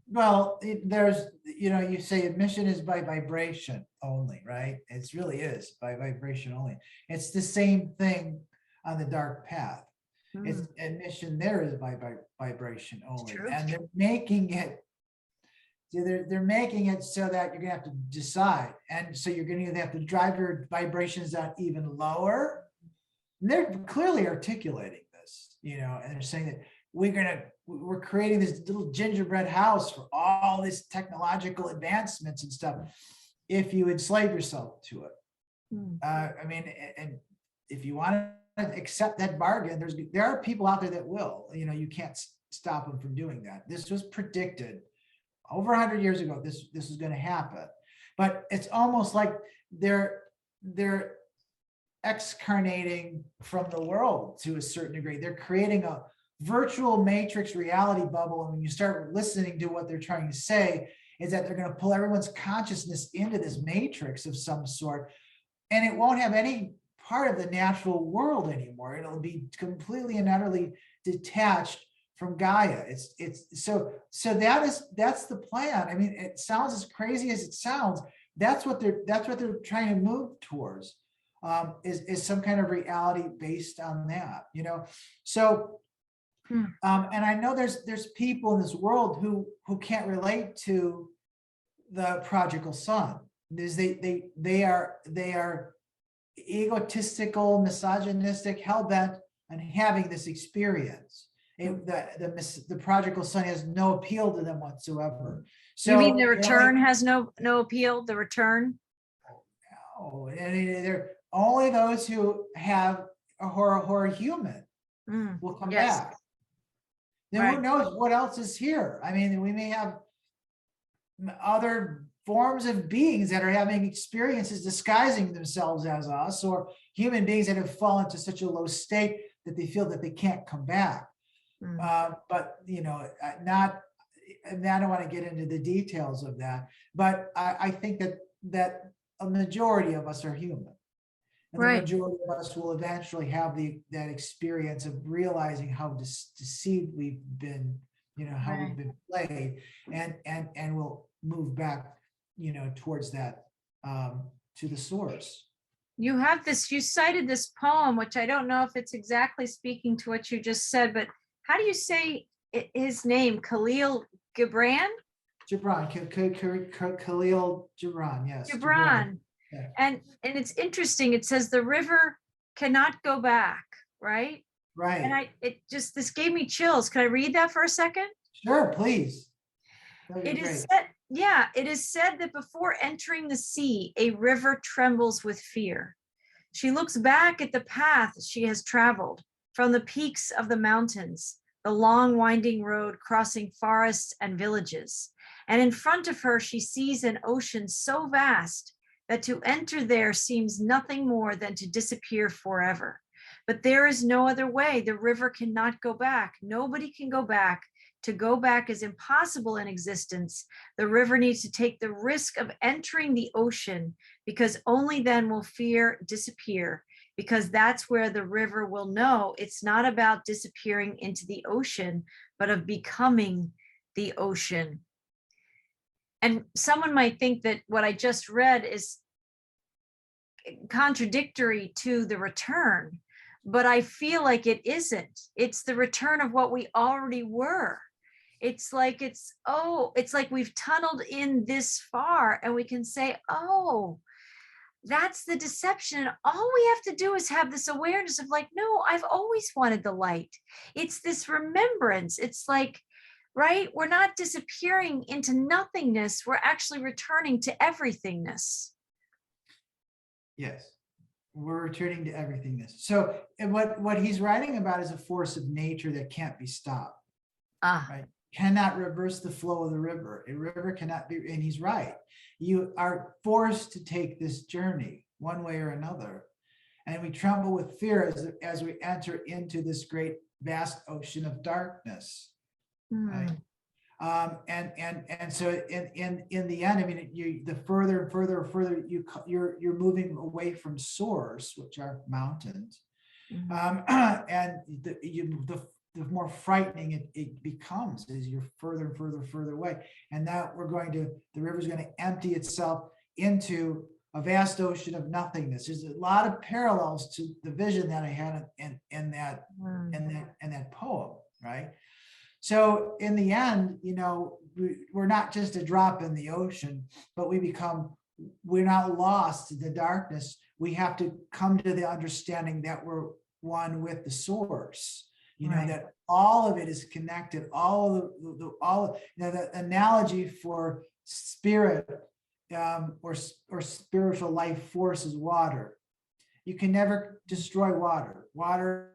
Well, there's, you say admission is by vibration only, right? It really is by vibration only. It's the same thing on the dark path. It's admission there is by vibration only. And they're making it, they're making it so that you're gonna have to decide. And so you're gonna have to drive your vibrations down even lower. And they're clearly articulating this, and they're saying that we're creating this little gingerbread house for all this technological advancements and stuff, if you enslave yourself to it. And if you want to accept that bargain, there are people out there that will, you can't stop them from doing that. This was predicted over 100 years ago. This is going to happen, but it's almost like they're excarnating from the world to a certain degree. They're creating a virtual matrix reality bubble. And when you start listening to what they're trying to say, is that they're going to pull everyone's consciousness into this matrix of some sort, and it won't have any part of the natural world anymore. It'll be completely and utterly detached from Gaia. So that's the plan. I mean, it sounds as crazy as it sounds. That's what they're trying to move towards, is some kind of reality based on that, So And I know there's people in this world who can't relate to the prodigal son. They are egotistical, misogynistic, hell-bent on having this experience. The prodigal son has no appeal to them whatsoever. So
You mean the return has no appeal? The return?
Oh, and they're only those who are human will come
Yes.
back. Then
Right.
who knows what else is here? I mean, we may have other forms of beings that are having experiences disguising themselves as us, or human beings that have fallen to such a low state that they feel that they can't come back. But I don't want to get into the details of that. But I think that a majority of us are human. And the majority of us will eventually have that experience of realizing how deceived we've been, how we've been played, and we'll move back, towards that, to the source.
You cited this poem, which I don't know if it's exactly speaking to what you just said, but how do you say his name? Khalil Gibran?
Khalil Gibran, yes.
Gibran.
Yeah.
And it's interesting. It says the river cannot go back, right?
Right.
And this gave me chills. Can I read that for a second?
Sure, please.
It is said that before entering the sea, a river trembles with fear. She looks back at the path she has traveled from the peaks of the mountains, the long winding road crossing forests and villages. And in front of her, she sees an ocean so vast that to enter there seems nothing more than to disappear forever. But there is no other way. The river cannot go back. Nobody can go back. To go back is impossible in existence. The river needs to take the risk of entering the ocean, because only then will fear disappear, because that's where the river will know it's not about disappearing into the ocean, but of becoming the ocean. And someone might think that what I just read is contradictory to the return, but I feel like it isn't. It's the return of what we already were. It's like we've tunneled in this far, and we can say, oh, that's the deception. And all we have to do is have this awareness of like, no, I've always wanted the light. It's this remembrance. It's like, right? We're not disappearing into nothingness. We're actually returning to everythingness.
Yes, we're returning to everythingness. So, and what he's writing about is a force of nature that can't be stopped. Right? Cannot reverse the flow of the river. A river cannot be, and he's right. You are forced to take this journey one way or another. And we tremble with fear as we enter into this great vast ocean of darkness. Right? And so in the end, I mean, the further and further you're moving away from source, which are mountains, and the more frightening it becomes as you're further and further away. And now the river's going to empty itself into a vast ocean of nothingness. There's a lot of parallels to the vision that I had in that poem, right? So in the end, we're not just a drop in the ocean, but we're not lost in the darkness. We have to come to the understanding that we're one with the source. That all of it is connected. The analogy for spirit or spiritual life force is water. You can never destroy water. Water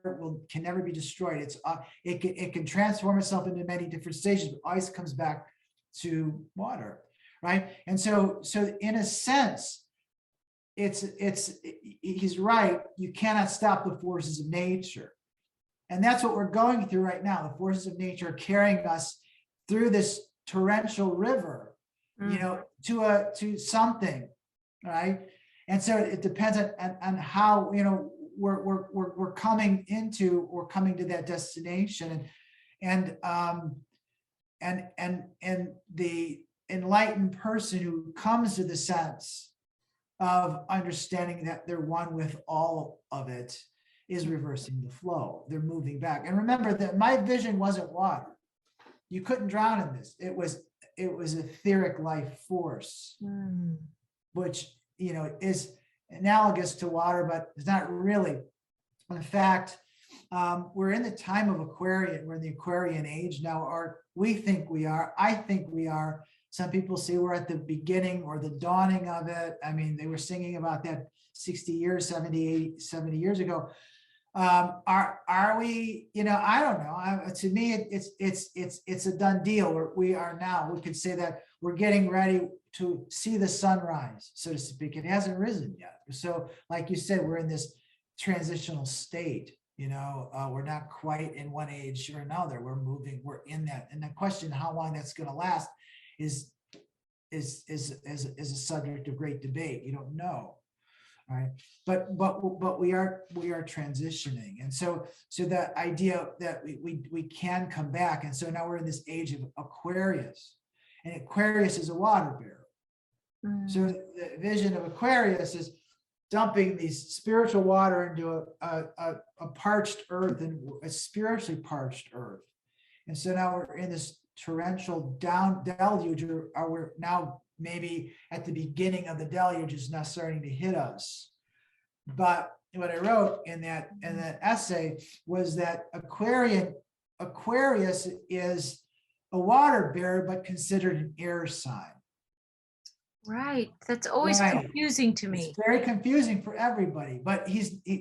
can never be destroyed. It can transform itself into many different stages, but always comes back to water, right? And so in a sense, he's right. You cannot stop the forces of nature. And that's what we're going through right now. The forces of nature are carrying us through this torrential river, to something, right? And so it depends on how we're coming to that destination, and the enlightened person who comes to the sense of understanding that they're one with all of it is reversing the flow. They're moving back. And remember that my vision wasn't water. You couldn't drown in this. It was etheric life force, which, you know, is analogous to water, but it's not really. In fact, we're in the time of Aquarian. We're in the Aquarian age now, or we think we are. I think we are. Some people say we're at the beginning or the dawning of it. I mean, they were singing about that 60 years, 70 years ago. Are we, you know, I don't know. To me, it's a done deal. We are now, we could say that we're getting ready to see the sunrise, so to speak. It hasn't risen yet. So like you said, we're in this transitional state, you know, we're not quite in one age or another. We're moving, we're in that. And the question, how long that's going to last is a subject of great debate. You don't know. Right. But we are transitioning. And so the idea that we can come back. And so now we're in this age of Aquarius, and Aquarius is a water bearer. So the vision of Aquarius is dumping these spiritual water into a parched earth, and a spiritually parched earth. And so now we're in this torrential deluge, or we're now maybe at the beginning of the deluge is now starting to hit us. But what I wrote in that essay was that Aquarius is a water bearer, but considered an air sign.
Right. That's always confusing to me.
It's very confusing for everybody, but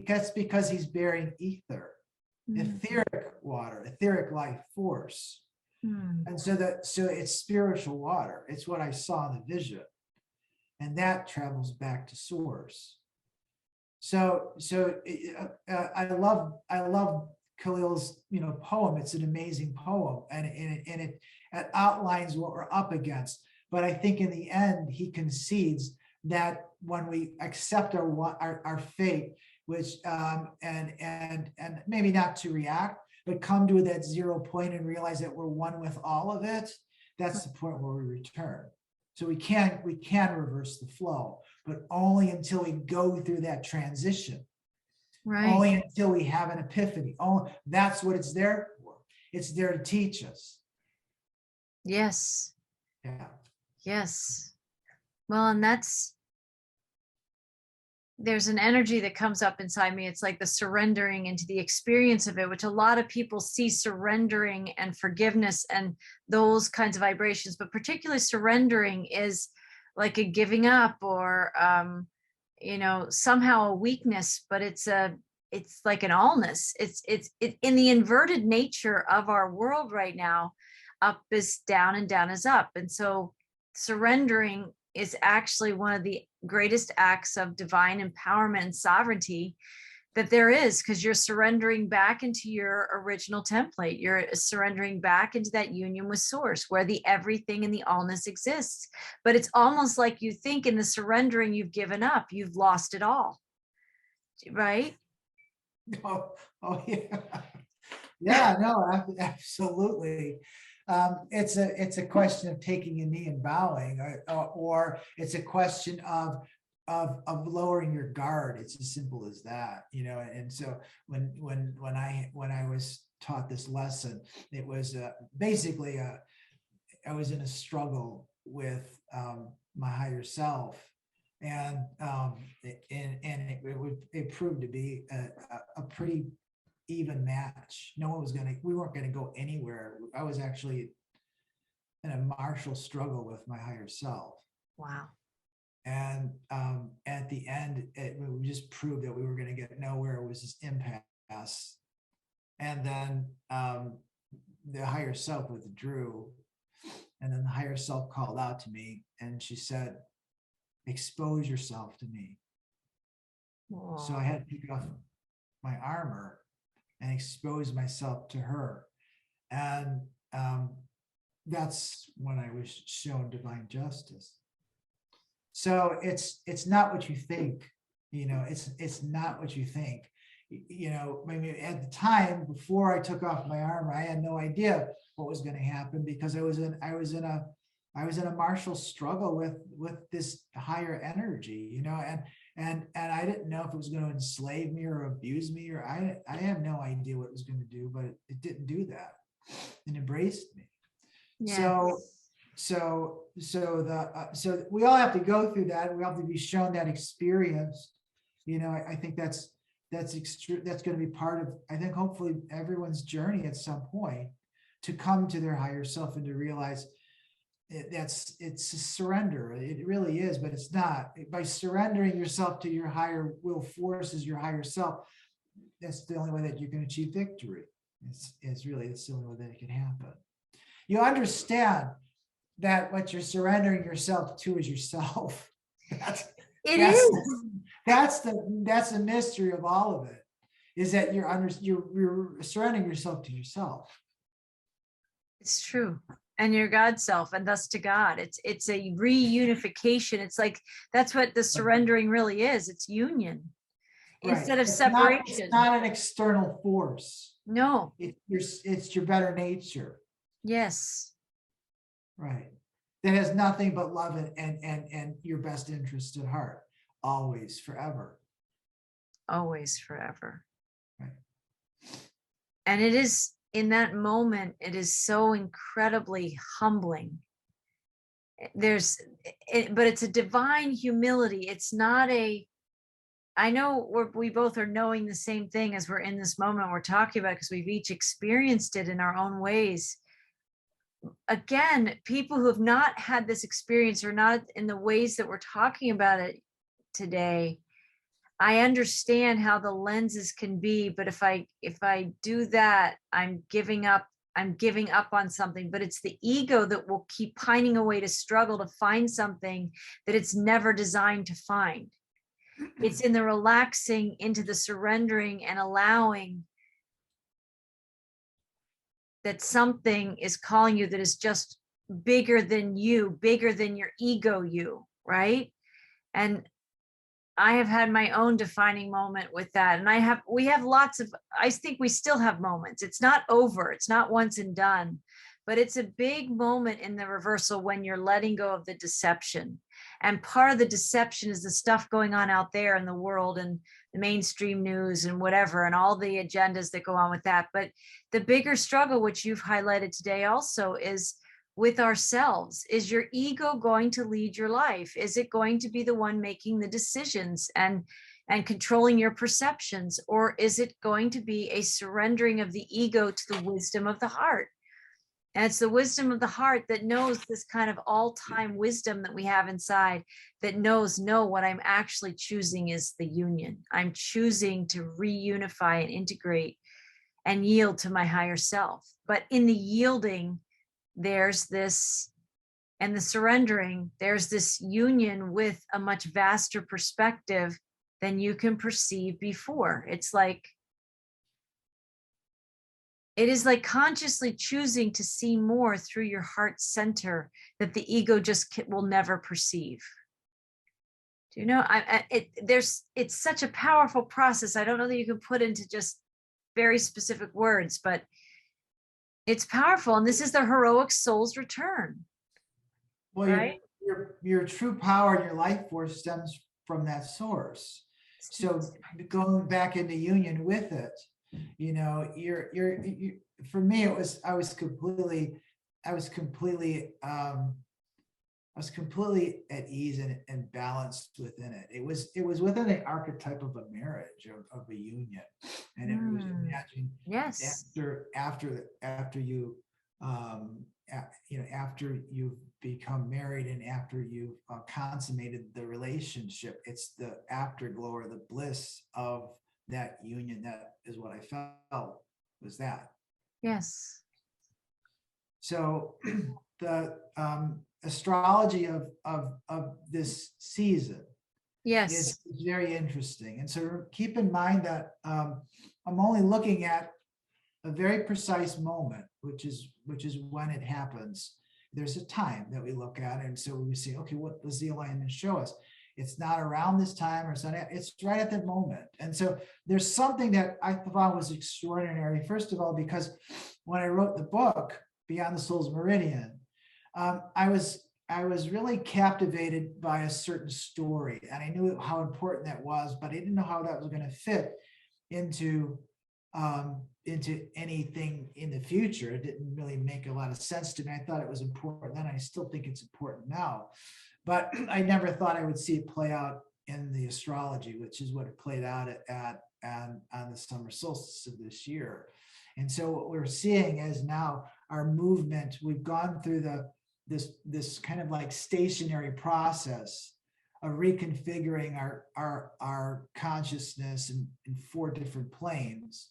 that's because he's bearing ether, etheric water, etheric life force. And so it's spiritual water. It's what I saw in the vision, and that travels back to source. So I love Khalil's, you know, poem. It's an amazing poem, and it outlines what we're up against. But I think in the end, he concedes that when we accept our fate, which and maybe not to react, but come to that 0 point and realize that we're one with all of it, that's the point where we return. So we can reverse the flow, but only until we go through that transition.
Right.
Only until we have an epiphany. That's what it's there for. It's there to teach us.
Yes.
Yeah.
Yes. Well, and there's an energy that comes up inside me. It's like the surrendering into the experience of it, which a lot of people see surrendering and forgiveness and those kinds of vibrations, but particularly surrendering is like a giving up or, you know, somehow a weakness, but it's like an allness. It's in the inverted nature of our world right now, up is down and down is up. And so surrendering is actually one of the greatest acts of divine empowerment and sovereignty that there is, because you're surrendering back into your original template. You're surrendering back into that union with source where the everything and the allness exists. But it's almost like you think in the surrendering you've given up, you've lost it all. Right?
Oh yeah. Yeah, no, absolutely. It's a question of taking a knee and bowing, or it's a question of lowering your guard. It's as simple as that, you know. And so when I was taught this lesson, it was basically I was in a struggle with my higher self, and it proved to be a pretty even match. We weren't going to go anywhere. I was actually in a martial struggle with my higher self.
Wow.
And at the end, we just proved that we were going to get nowhere. It was this impasse. And then the higher self withdrew. And then the higher self called out to me, and she said, "Expose yourself to me."
Wow.
So I had to take off my armor and expose myself to her. And that's when I was shown divine justice. So it's not what you think, you know, it's not what you think. You know, maybe at the time before I took off my armor, I had no idea what was going to happen, because I was in I was in a martial struggle with this higher energy, and I didn't know if it was going to enslave me or abuse me, or I had no idea what it was going to do, but it didn't do that. It embraced me.
Yes.
So we all have to go through that. We have to be shown that experience. I think that's going to be part of, I think, hopefully everyone's journey at some point to come to their higher self and to realize it's a surrender. It really is, but it's not. By surrendering yourself to your higher will forces, your higher self, that's the only way that you can achieve victory. It's the only way that it can happen. You understand that what you're surrendering yourself to is yourself. That's the mystery of all of it, is that you're surrendering yourself to yourself.
It's true. And your God self, and thus to God. It's a reunification. It's like, that's what the surrendering really is. It's union. Right. Instead of separation.
It's not an external force.
No.
It's your better nature.
Yes.
Right. That has nothing but love and your best interest at heart. Always, forever.
Always, forever.
Right.
And it is, in that moment, it is so incredibly humbling. But it's a divine humility. It's not I know we both are knowing the same thing as we're in this moment we're talking about, because we've each experienced it in our own ways. Again, people who have not had this experience, or not in the ways that we're talking about it today, I understand how the lenses can be, but if I do that, I'm giving up on something. But it's the ego that will keep pining away to struggle to find something that it's never designed to find. It's in the relaxing into the surrendering and allowing that something is calling you that is just bigger than you, bigger than your ego you, right? And I have had my own defining moment with that. And we have lots of, I think we still have moments. It's not over. It's not once and done, but it's a big moment in the reversal when you're letting go of the deception. And part of the deception is the stuff going on out there in the world and the mainstream news and whatever, and all the agendas that go on with that. But the bigger struggle, which you've highlighted today also, is with ourselves. Is your ego going to lead your life? Is it going to be the one making the decisions and controlling your perceptions? Or is it going to be a surrendering of the ego to the wisdom of the heart? And it's the wisdom of the heart that knows this kind of all-time wisdom that we have inside, that knows, no, what I'm actually choosing is the union. I'm choosing to reunify and integrate and yield to my higher self. But in the yielding, there's this, and the surrendering, there's this union with a much vaster perspective than you can perceive before. It is like consciously choosing to see more through your heart center that the ego just will never perceive. Do you know? It's such a powerful process. I don't know that you can put into just very specific words, but it's powerful. And this is the heroic soul's return.
Well, right? Your true power and your life force stems from that source. So going back into union with it, for me, I was completely at ease and balanced within it. It was within the archetype of a marriage, of a union. And it was imagining,
yes,
after you've become married and after you've consummated the relationship, it's the afterglow or the bliss of that union. That is what I felt, was that.
Yes.
So the astrology of this season,
yes,
is very interesting. And so keep in mind that I'm only looking at a very precise moment, which is when it happens. There's a time that we look at, and so we say, okay, what does the alignment show us? It's not around this time, or it's right at that moment. And so there's something that I thought was extraordinary. First of all, because when I wrote the book, Beyond the Soul's Meridian, I was really captivated by a certain story, and I knew how important that was, but I didn't know how that was going to fit into anything in the future. It didn't really make a lot of sense to me. I thought it was important then. I still think it's important now, but I never thought I would see it play out in the astrology, which is what it played out on the summer solstice of this year. And so what we're seeing is now our movement, we've gone through this kind of like stationary process of reconfiguring our consciousness in 4 different planes.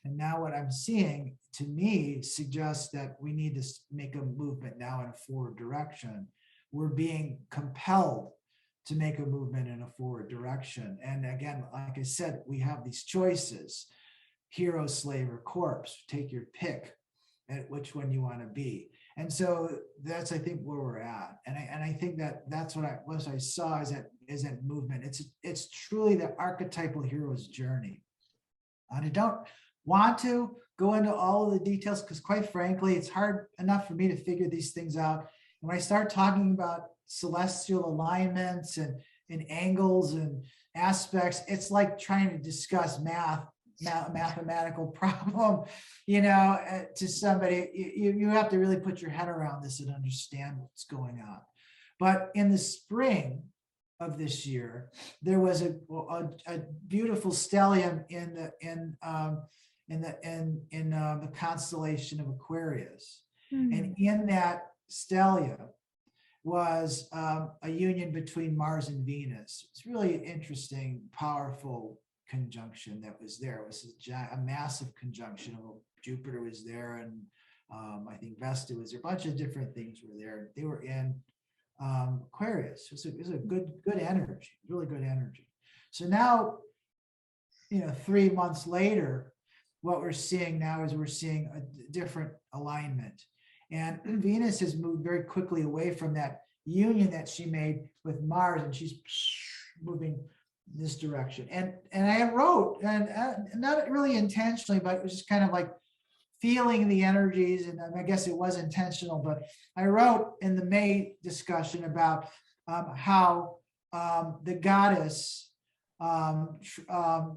And now what I'm seeing, to me, suggests that we need to make a movement now in a forward direction. We're being compelled to make a movement in a forward direction. And again, like I said, we have these choices: hero, slave, or corpse. Take your pick at which one you want to be. And so that's, I think, where we're at. And I think that's what I saw is that movement. It's truly the archetypal hero's journey. And I don't want to go into all of the details because, quite frankly, it's hard enough for me to figure these things out. And when I start talking about celestial alignments and angles and aspects, it's like trying to discuss mathematical problem, to somebody. You have to really put your head around this and understand what's going on. But in the spring of this year, there was a beautiful stellium in the constellation of Aquarius, and in that stellium was a union between Mars and Venus. It's really interesting, powerful conjunction that was there. It was a massive conjunction. Jupiter was there, and I think Vesta was there. A bunch of different things were there. They were in Aquarius. It was a good energy, really good energy. So now, 3 months later, what we're seeing now is we're seeing a different alignment. And Venus has moved very quickly away from that union that she made with Mars, and she's moving this direction. And I wrote, and not really intentionally, but it was just kind of like feeling the energies, and I guess it was intentional, but I wrote in the May discussion about how the goddess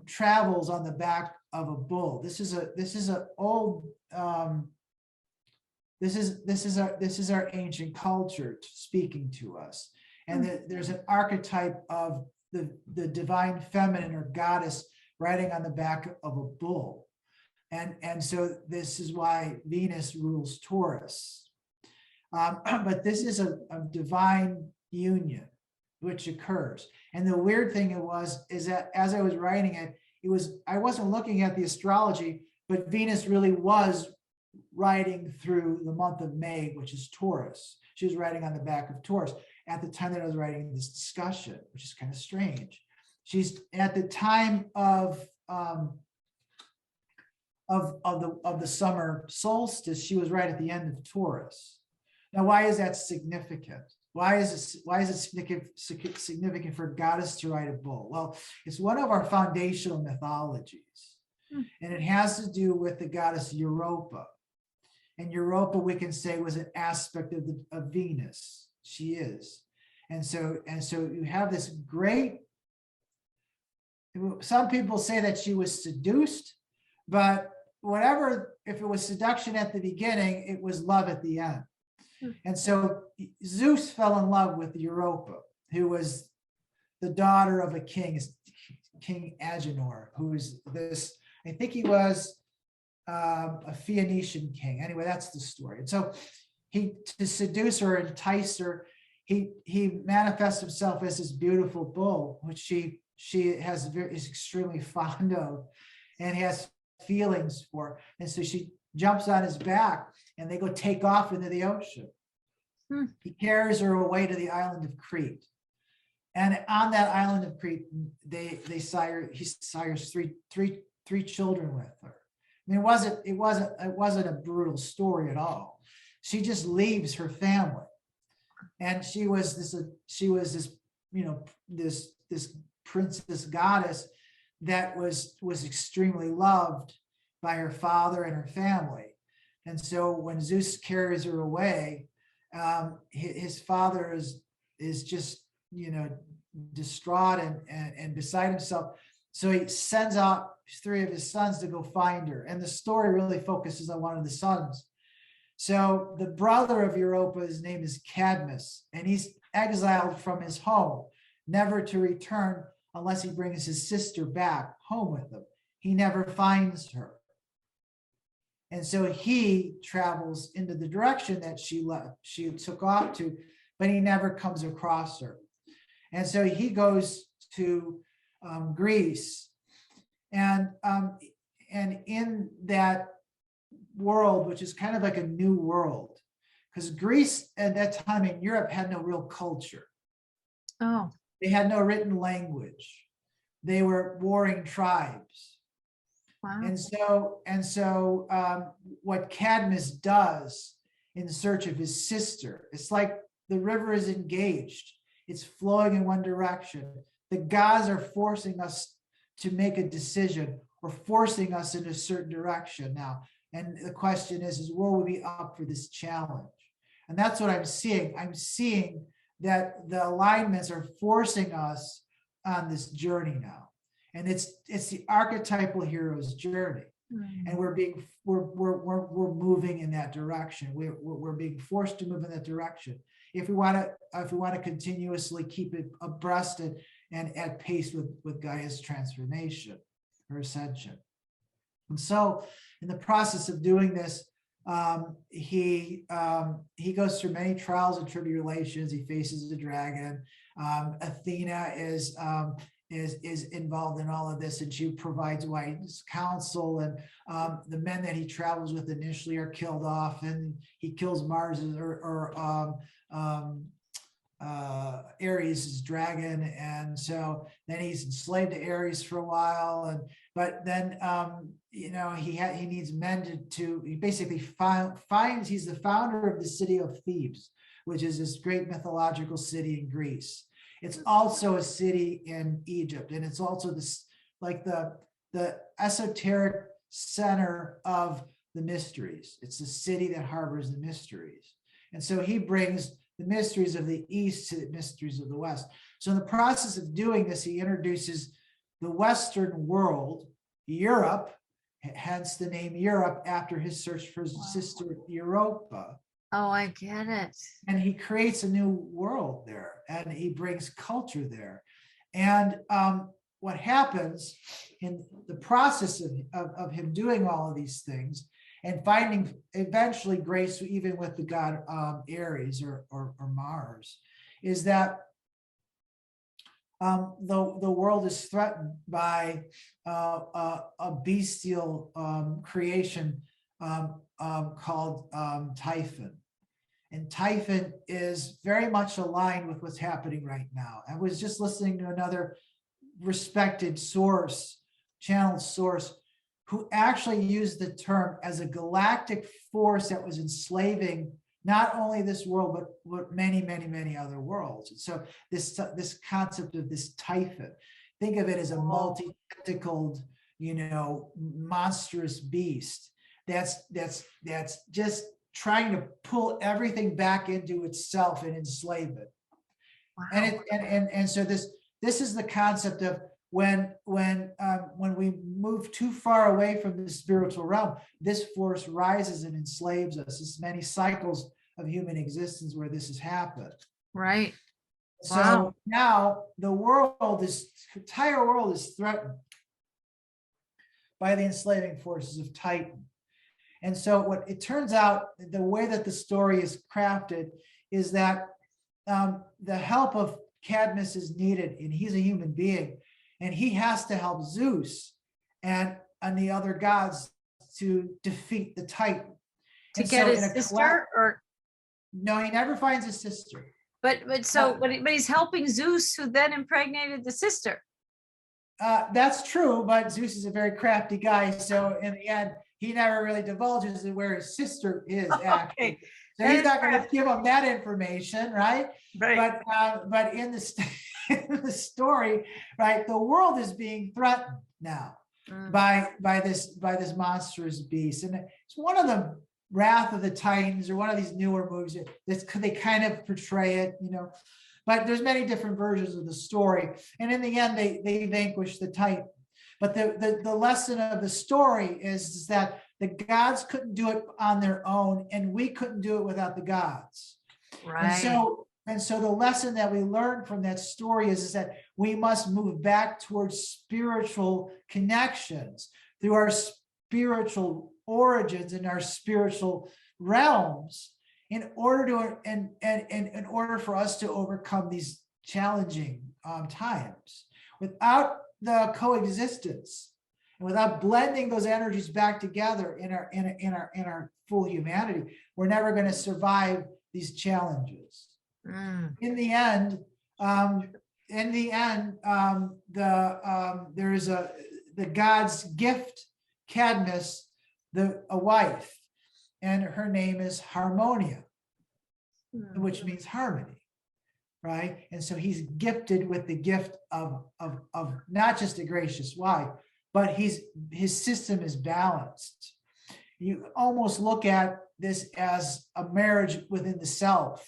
travels on the back of a bull. This is our ancient culture speaking to us, and there's an archetype of the divine feminine or goddess riding on the back of a bull. And so this is why Venus rules Taurus. But this is a divine union which occurs. And the weird thing is that as I was writing it, I wasn't looking at the astrology, but Venus really was riding through the month of May, which is Taurus. She was riding on the back of Taurus at the time that I was writing this discussion, which is kind of strange. She's at the time of the summer solstice. She was right at the end of Taurus. Now, why is that significant? Why is it significant for a goddess to ride a bull? Well, it's one of our foundational mythologies, and it has to do with the goddess Europa. And Europa, we can say, was an aspect of Venus. She is, and so you have this great. Some people say that she was seduced, but whatever, if it was seduction at the beginning, it was love at the end. And so Zeus fell in love with Europa, who was the daughter of a king, King Agenor, who was this, I think he was a Phoenician king. Anyway, that's the story. And so to seduce her, entice her, he manifests himself as this beautiful bull, which she is extremely fond of and has feelings for. And so she jumps on his back and they go take off into the ocean. He carries her away to the island of Crete. And on that island of Crete, he sires three children with her. I mean, it wasn't a brutal story at all. She just leaves her family. And she was this princess goddess that was extremely loved by her father and her family. And so when Zeus carries her away, his father is just, distraught and beside himself. So he sends out 3 of his sons to go find her. And the story really focuses on one of the sons. So the brother of Europa, his name is Cadmus, and he's exiled from his home, never to return unless he brings his sister back home with him. He never finds her. And so he travels into the direction that she took off to, but he never comes across her. And so he goes to Greece, and in that world, which is kind of like a new world, because Greece at that time in Europe had no real culture.
Oh,
They had no written language. They were warring tribes.
wow.
And so what Cadmus does in search of his sister, it's like the river is engaged. It's flowing in one direction. The gods are forcing us to make a decision or forcing us in a certain direction now. And the question is will we be up for this challenge? And that's what I'm seeing. I'm seeing that the alignments are forcing us on this journey now. And it's the archetypal hero's journey. And we're moving in that direction. We're being forced to move in that direction. If we want to continuously keep it abreast and at pace with Gaia's transformation or ascension. And so in the process of doing this, he goes through many trials and tribulations. He faces the dragon. Athena is involved in all of this, and she provides wise counsel. And the men that he travels with initially are killed off, and he kills Mars or Ares' dragon, and so then he's enslaved to Ares for a while, but then he needs men to he basically finds he's the founder of the city of Thebes, which is this great mythological city in Greece. It's also a city in Egypt, and it's also this like the esoteric center of the mysteries. It's the city that harbors the mysteries, and so he brings the mysteries of the East to the mysteries of the West. So in the process of doing this, he introduces the Western world, Europe, hence the name Europe after his search for his sister Europa.
Oh, I get it.
And he creates a new world there, and he brings culture there. And what happens in the process of him doing all of these things and finding eventually grace even with the god Ares or Mars, is that the world is threatened by a bestial creation called Typhon. And Typhon is very much aligned with what's happening right now. I was just listening to another respected source, channeled source, who actually used the term as a galactic force that was enslaving not only this world, but many, many, many other worlds. And so this concept of this Typhon, think of it as a multi-tentacled, monstrous beast that's just trying to pull everything back into itself and enslave it. Wow. And so this is the concept of when we move too far away from the spiritual realm, this force rises and enslaves us. There's many cycles of human existence where this has happened.
Right.
So
wow.
Now the entire world is threatened by the enslaving forces of Titan. And so what it turns out, the way that the story is crafted is that the help of Cadmus is needed, and he's a human being, and he has to help Zeus and the other gods to defeat the Titan.
To get his sister, or
no, he never finds his sister.
But he's helping Zeus, who then impregnated the sister.
That's true, but Zeus is a very crafty guy, so in the end, he never really divulges where his sister is actually.
Okay.
So he's not going to give him that information, right?
Right.
But in the story, right, the world is being threatened now by this monstrous beast, and it's one of the Wrath of the Titans or one of these newer movies. They kind of portray it, but there's many different versions of the story. And in the end, they vanquish the Titan. But the lesson of the story is that the gods couldn't do it on their own, and we couldn't do it without the gods.
Right.
And so the lesson that we learned from that story is that we must move back towards spiritual connections through our spiritual origins and our spiritual realms in order in order for us to overcome these challenging times. Without the coexistence and without blending those energies back together in our full humanity, we're never going to survive these challenges. In the end, there is the gods gift Cadmus a wife, and her name is Harmonia, which means harmony, right? And so he's gifted with the gift of not just a gracious wife, but his system is balanced. You almost look at this as a marriage within the self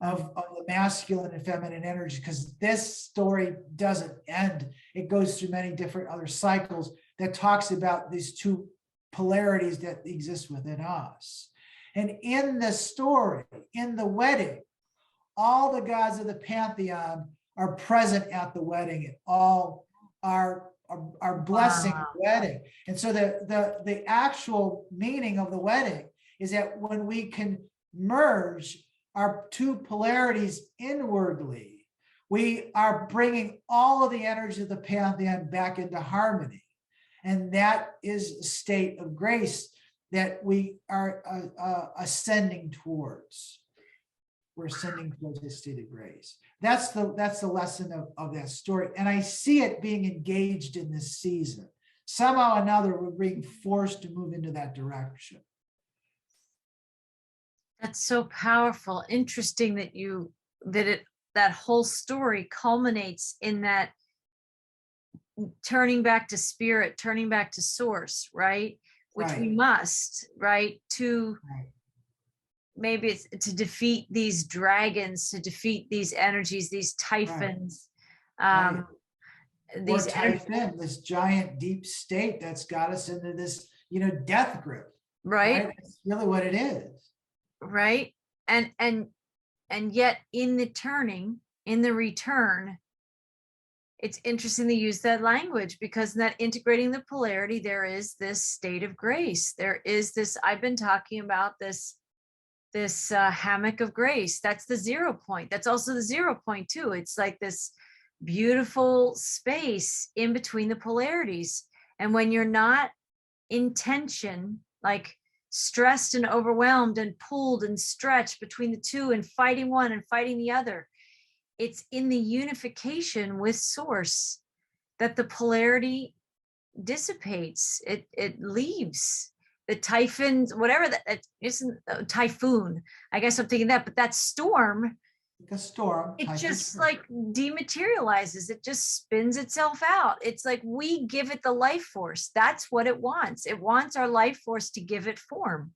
of the masculine and feminine energy, because this story doesn't end. It goes through many different other cycles that talks about these two polarities that exist within us. And in the story, in the wedding, all the gods of the pantheon are present at the wedding, and all are blessing the wedding. And so the actual meaning of the wedding is that when we can merge our two polarities inwardly, we are bringing all of the energy of the pantheon back into harmony. And that is a state of grace that we are ascending towards. We're ascending towards this state of grace. That's the lesson of that story. And I see it being engaged in this season. Somehow or another, we're being forced to move into that direction.
That's so powerful. Interesting that whole story culminates in that turning back to spirit, turning back to source, right? Which we must, right? Maybe it's to defeat these dragons, to defeat these energies, these typhons.
These typhon, this giant deep state that's got us into this, death grip.
Right?
That's really what it is.
Right. And yet in the return, it's interesting to use that language, because in that integrating the polarity, there is this state of grace. There is this, I've been talking about this hammock of grace. That's the 0 point. That's also the 0 point too. It's like this beautiful space in between the polarities. And when you're not in tension, like stressed and overwhelmed and pulled and stretched between the two and fighting one and fighting the other, it's in the unification with source that the polarity dissipates. It leaves. The typhons, whatever that isn't, typhoon, I guess I'm thinking that, but that storm,
like a storm,
it just like dematerializes. It just spins itself out. It's like we give it the life force. That's what it wants. It wants our life force to give it form.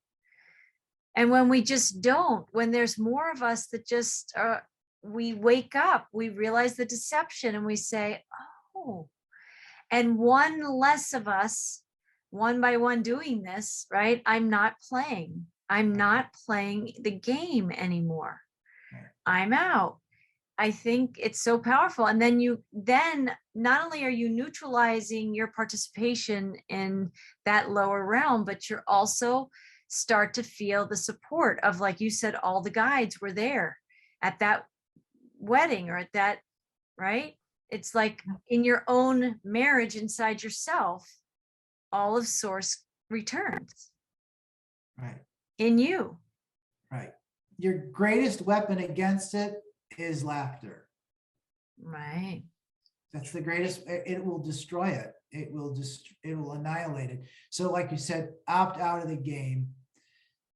And when we just don't, when there's more of us that just we wake up, we realize the deception, and we say, oh, and one less of us, one by one doing this, right? I'm not playing the game anymore. I'm out. I think it's so powerful. And then not only are you neutralizing your participation in that lower realm, but you're also start to feel the support of, like you said, all the guides were there at that wedding or at that, right? It's like in your own marriage inside yourself, all of source returns.
Right.
In you.
Right. Your greatest weapon against it is laughter.
Right.
That's the greatest. It will destroy it. It will annihilate it. So like you said, opt out of the game,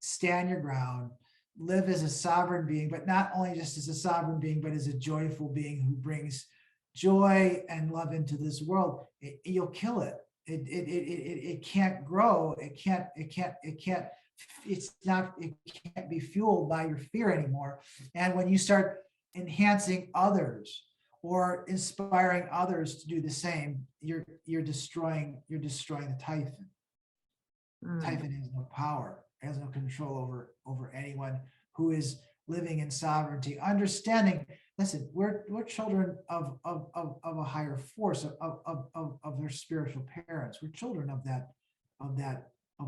stand your ground, live as a sovereign being, but not only just as a sovereign being, but as a joyful being who brings joy and love into this world. You'll kill it. It can't grow. It can't it can't be fueled by your fear anymore. And when you start enhancing others or inspiring others to do the same, you're destroying the Typhon. Typhon has no power, has no control over anyone who is living in sovereignty, understanding. Listen, we're children of a higher force, of their spiritual parents. We're children of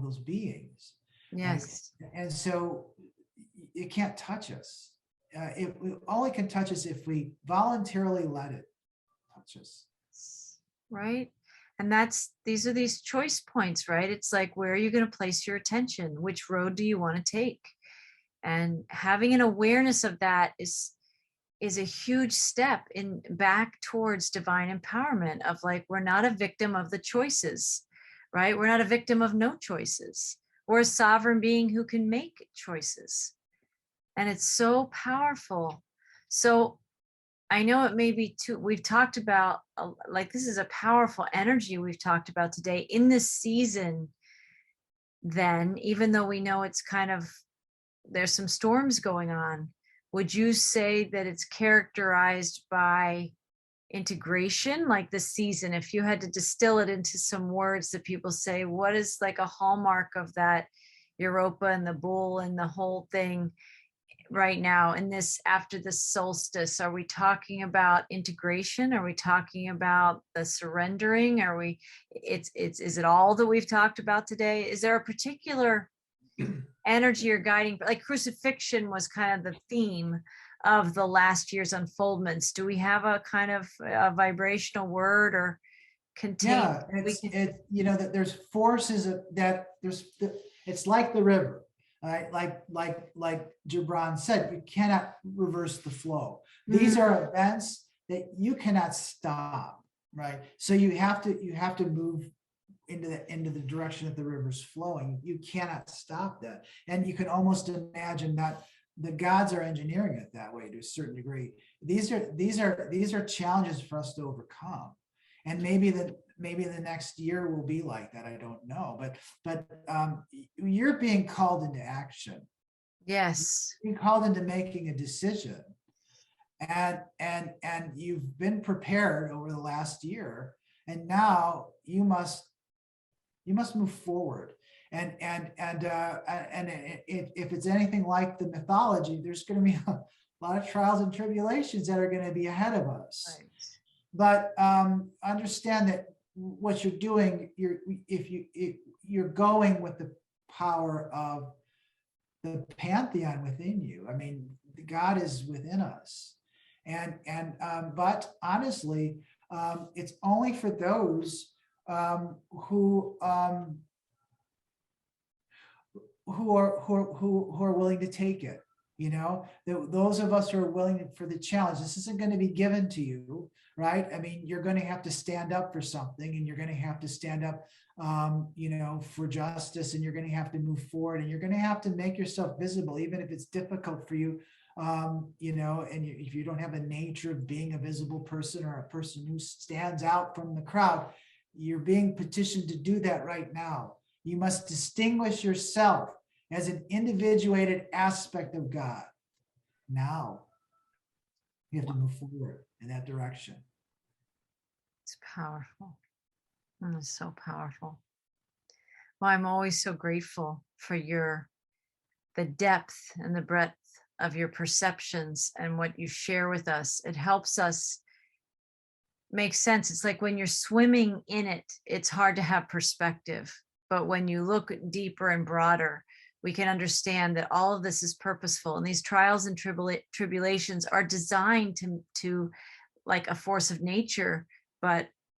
those beings.
Yes.
Right? And so it can't touch us. It only can touch us if we voluntarily let it touch us.
Right. And these are these choice points, right? It's like, where are you going to place your attention? Which road do you want to take? And having an awareness of that is a huge step back towards divine empowerment, of like, we're not a victim of the choices, right? We're not a victim of no choices. We're a sovereign being who can make choices. And it's so powerful. So I know it may be too, we've talked about, like, this is a powerful energy we've talked about today in this season. Then, even though we know it's kind of, there's some storms going on, would you say that it's characterized by integration, like the season? If you had to distill it into some words that people say, what is like a hallmark of that Europa and the bull and the whole thing right now in this, after the solstice? Are we talking about integration? Are we talking about the surrendering? Is it all that we've talked about today? Is there a particular energy or guiding, like crucifixion was kind of the theme of the last year's unfoldments? Do we have a kind of a vibrational word or contain?
Yeah, that there's forces it's like the river, right? Like Gibran said, you cannot reverse the flow. These are events that you cannot stop, right? So you have to move into the direction that the river's flowing. You cannot stop that. And you can almost imagine that the gods are engineering it that way to a certain degree. These are challenges for us to overcome. And maybe the next year will be like that. I don't know. But you're being called into action.
Yes.
You're being called into making a decision. And you've been prepared over the last year. And now you must move forward. And if it's anything like the mythology, there's going to be a lot of trials and tribulations that are going to be ahead of us.
Right.
But understand that what you're doing, you're going with the power of the pantheon within you. I mean, God is within us, but honestly, it's only for those who are willing to take it. Those of us who are willing for the challenge. This isn't going to be given to you, right? I mean, you're going to have to stand up for something, and you're going to have to stand up, for justice, and you're going to have to move forward, and you're going to have to make yourself visible, even if it's difficult for you. If you don't have a nature of being a visible person or a person who stands out from the crowd, you're being petitioned to do that right now. You must distinguish yourself as an individuated aspect of God. Now, you have to move forward in that direction.
It's powerful. It's so powerful. Well, I'm always so grateful for the depth and the breadth of your perceptions and what you share with us. It helps us make sense. It's like when you're swimming in it, it's hard to have perspective. But when you look deeper and broader, we can understand that all of this is purposeful. And these trials and tribulations are designed to like a force of nature,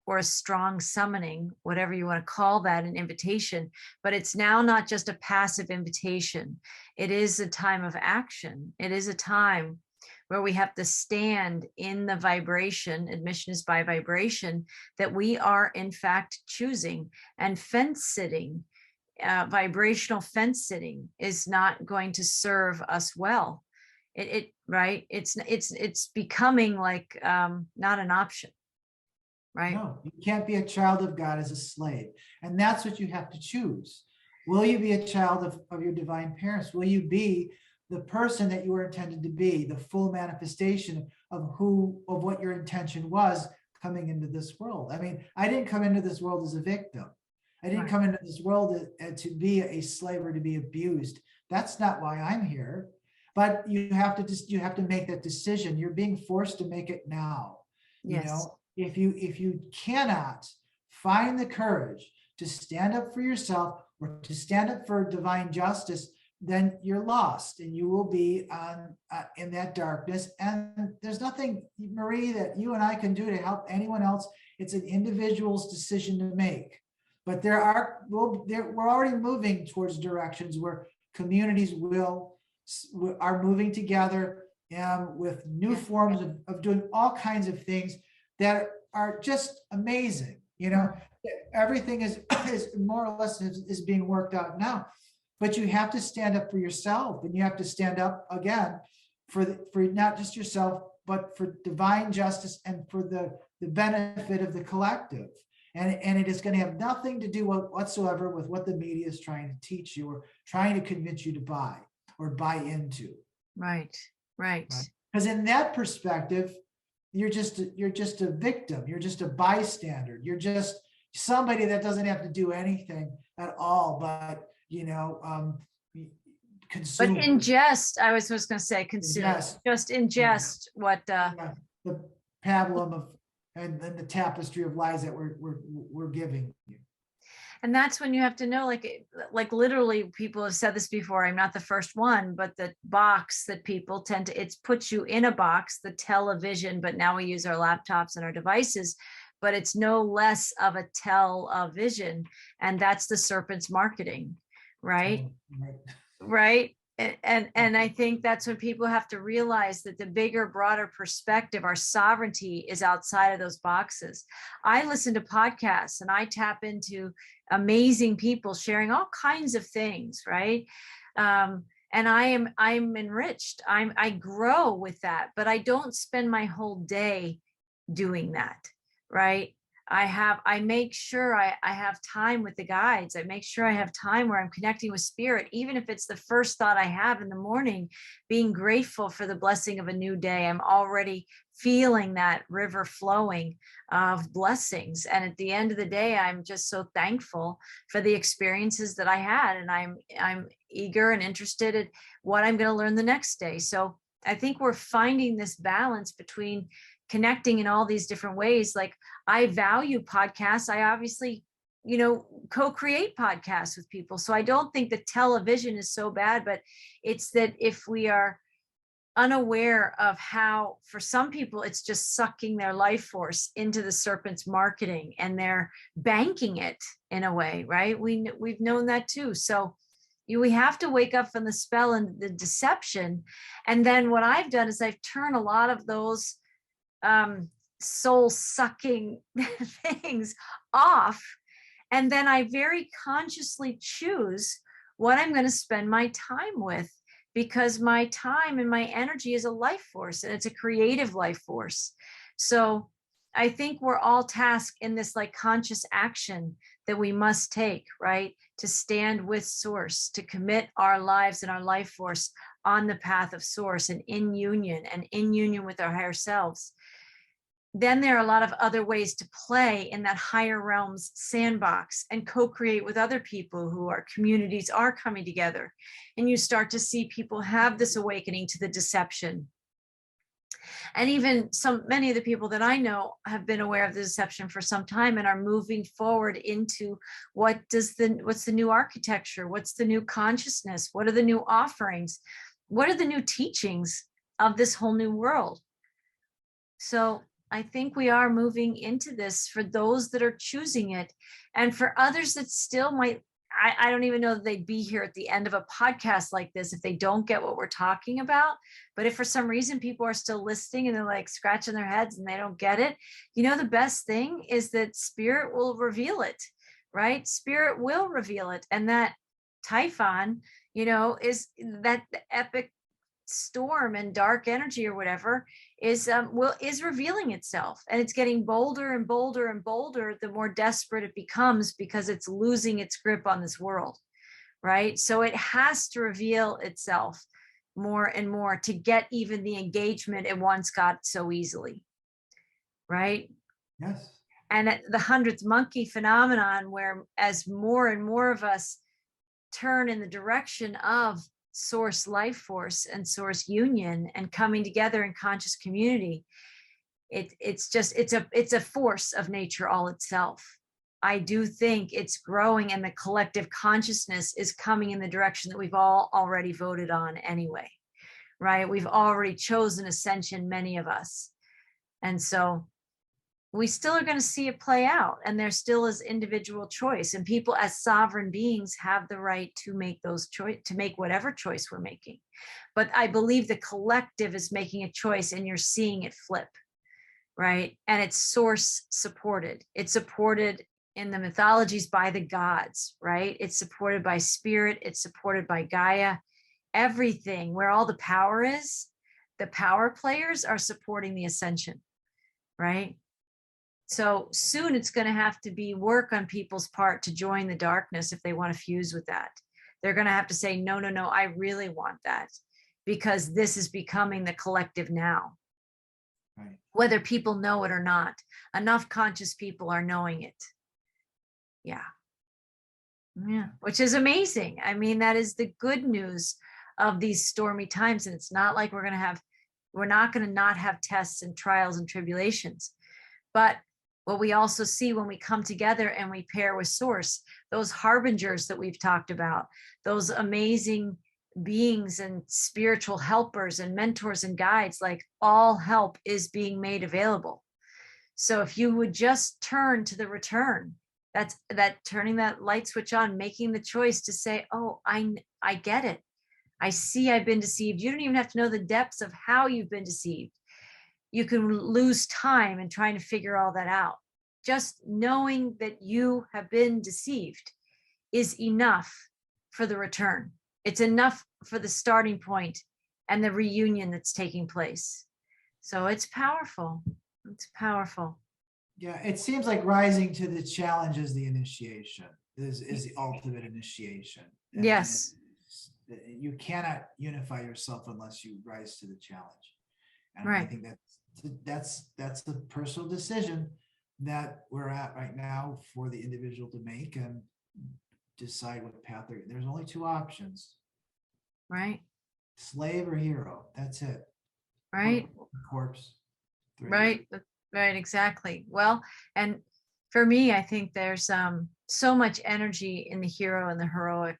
or a strong summoning, whatever you want to call that, an invitation. But it's now not just a passive invitation. It is a time of action. It is a time where we have to stand in the vibration. Admission is by vibration, that we are in fact choosing. And fence sitting, vibrational fence sitting, is not going to serve us well. Right? It's becoming like not an option. Right?
No, you can't be a child of God as a slave. And that's what you have to choose. Will you be a child of your divine parents? Will you be the person that you were intended to be, the full manifestation of what your intention was coming into this world? I mean, I didn't come into this world as a victim. I didn't come into this world to be a slave or to be abused. That's not why I'm here. But you have to make that decision. You're being forced to make it now. You know, if you cannot find the courage to stand up for yourself or to stand up for divine justice, then you're lost and you will be in that darkness. And there's nothing, Marie, that you and I can do to help anyone else. It's an individual's decision to make. But we're already moving towards directions where communities are moving together with new forms of doing all kinds of things that are just amazing. You know, everything is more or less is being worked out now. But you have to stand up for yourself, and you have to stand up again for not just yourself, but for divine justice and for the benefit of the collective. And it is going to have nothing to do whatsoever with what the media is trying to teach you or trying to convince you to buy or buy into.
Right.
Because in that perspective, you're just a victim. You're just a bystander. You're just somebody that doesn't have to do anything at all, but consume.
But ingest, I was just going to say consume. Just ingest what
the pablum of and then the tapestry of lies that we're giving you.
And that's when you have to know, like literally, people have said this before. I'm not the first one, but the box that people tend to, it puts you in a box, the television, but now we use our laptops and our devices, but it's no less of a television. And that's the serpent's marketing, right? Right. And I think that's when people have to realize that the bigger, broader perspective, our sovereignty is outside of those boxes. I listen to podcasts and I tap into amazing people sharing all kinds of things, right? And I'm enriched. I grow with that, but I don't spend my whole day doing that, right? I make sure I have time with the guides. I make sure I have time where I'm connecting with spirit, even if it's the first thought I have in the morning, being grateful for the blessing of a new day. I'm already feeling that river flowing of blessings. And at the end of the day, I'm just so thankful for the experiences that I had. And I'm eager and interested in what I'm going to learn the next day. So I think we're finding this balance between connecting in all these different ways. Like, I value podcasts. I obviously, co-create podcasts with people. So I don't think that television is so bad, but it's that if we are unaware of how, for some people, it's just sucking their life force into the serpent's marketing and they're banking it in a way, right? We've known that too. So we have to wake up from the spell and the deception. And then what I've done is I've turned a lot of those soul-sucking things off. And then I very consciously choose what I'm going to spend my time with, because my time and my energy is a life force, and it's a creative life force. So I think we're all tasked in this conscious action that we must take, right? To stand with source, to commit our lives and our life force on the path of source and in union with our higher selves. Then there are a lot of other ways to play in that higher realms sandbox and co-create with other people who are communities are coming together. And you start to see people have this awakening to the deception. And even many of the people that I know have been aware of the deception for some time and are moving forward into what's the new architecture? What's the new consciousness? What are the new offerings? What are the new teachings of this whole new world? So I think we are moving into this for those that are choosing it, and for others that still might, I don't even know that they'd be here at the end of a podcast like this if they don't get what we're talking about. But if for some reason people are still listening and they're scratching their heads and they don't get it, the best thing is that spirit will reveal it, right? Spirit will reveal it. And that Typhon, is that epic storm and dark energy or whatever is revealing itself, and it's getting bolder and bolder and bolder the more desperate it becomes, because it's losing its grip on this world. right? So it has to reveal itself more and more to get even the engagement it once got so easily, right?
Yes.
And at the 100th monkey phenomenon, where as more and more of us turn in the direction of source life force and source union and coming together in conscious community, it's a force of nature all itself. I do think it's growing, and the collective consciousness is coming in the direction that we've all already voted on anyway, right? We've already chosen ascension, many of us. And so we still are going to see it play out, and there still is individual choice, and people as sovereign beings have the right to make those choice, to make whatever choice we're making. But I believe the collective is making a choice, and you're seeing it flip, right? And it's source supported. It's supported in the mythologies by the gods, right? It's supported by spirit. It's supported by Gaia. Everything where all the power is, the power players are supporting the ascension, right? So soon it's going to have to be work on people's part to join the darkness if they want to fuse with that. They're going to have to say, no, no, no, I really want that, because this is becoming the collective now.
Right.
Whether people know it or not, enough conscious people are knowing it. Yeah. Yeah. Which is amazing. I mean, that is the good news of these stormy times. And it's not like we're not going to not have tests and trials and tribulations. But what we also see when we come together and we pair with source, those harbingers that we've talked about, those amazing beings and spiritual helpers and mentors and guides, like all help is being made available. So if you would just turn to the return, that's that turning that light switch on, making the choice to say, oh, I get it. I see I've been deceived. You don't even have to know the depths of how you've been deceived. You can lose time in trying to figure all that out. Just knowing that you have been deceived is enough for the return. It's enough for the starting point and the reunion that's taking place. So it's powerful. It's powerful.
Yeah, it seems like rising to the challenge is the initiation, is the ultimate initiation. And
Yes.
you cannot unify yourself unless you rise to the challenge. And I
Right.
think that's the personal decision that we're at right now for the individual to make and decide what path there's only two options:
Right.
slave or hero. That's it.
Right.
Corpse.
Right. Right. Exactly. Well, and for me, I think there's so much energy in the hero and the heroic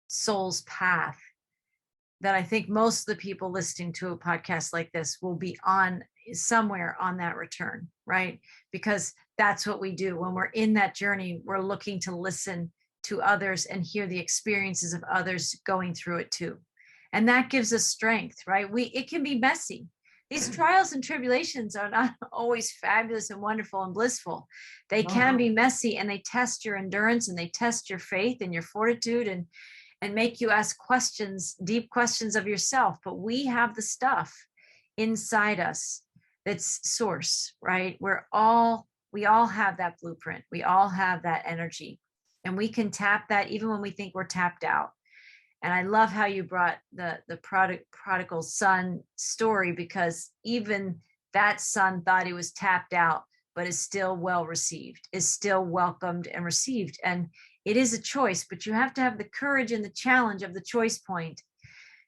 soul's path that I think most of the people listening to a podcast like this will be on somewhere on that return, right? Because that's what we do when we're in that journey. We're looking to listen to others and hear the experiences of others going through it too. And that gives us strength, right? It can be messy. These trials and tribulations are not always fabulous and wonderful and blissful. They can be messy, and they test your endurance, and they test your faith and your fortitude, and make you ask questions, deep questions of yourself. But we have the stuff inside us that's source, right? We all have that blueprint. We all have that energy, and we can tap that even when we think we're tapped out. And I love how you brought the prodigal son story, because even that son thought he was tapped out, but is still well received, is still welcomed and received. And it is a choice, but you have to have the courage and the challenge of the choice point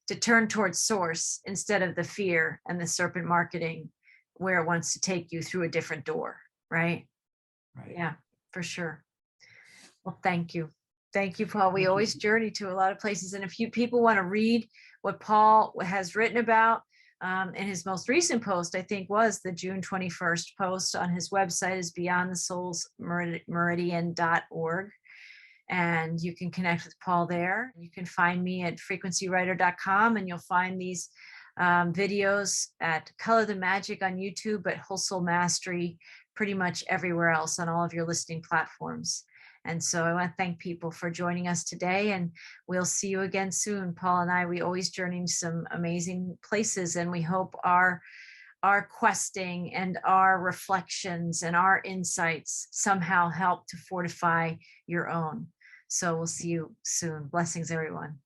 to turn towards source instead of the fear and the serpent marketing where it wants to take you through a different door, right?
Right.
Yeah, for sure. Well, thank you. Thank you, Paul. We always journey to a lot of places. And if you people want to read what Paul has written about in his most recent post, I think was the June 21st post on his website is beyondthesoulsmeridian.org. And you can connect with Paul there. You can find me at frequencywriter.com, and you'll find these videos at Color the Magic on YouTube, but Whole Soul Mastery pretty much everywhere else on all of your listening platforms. And so I want to thank people for joining us today, and we'll see you again soon. Paul and I, we always journey to some amazing places, and we hope our questing and our reflections and our insights somehow help to fortify your own. So we'll see you soon. Blessings, everyone.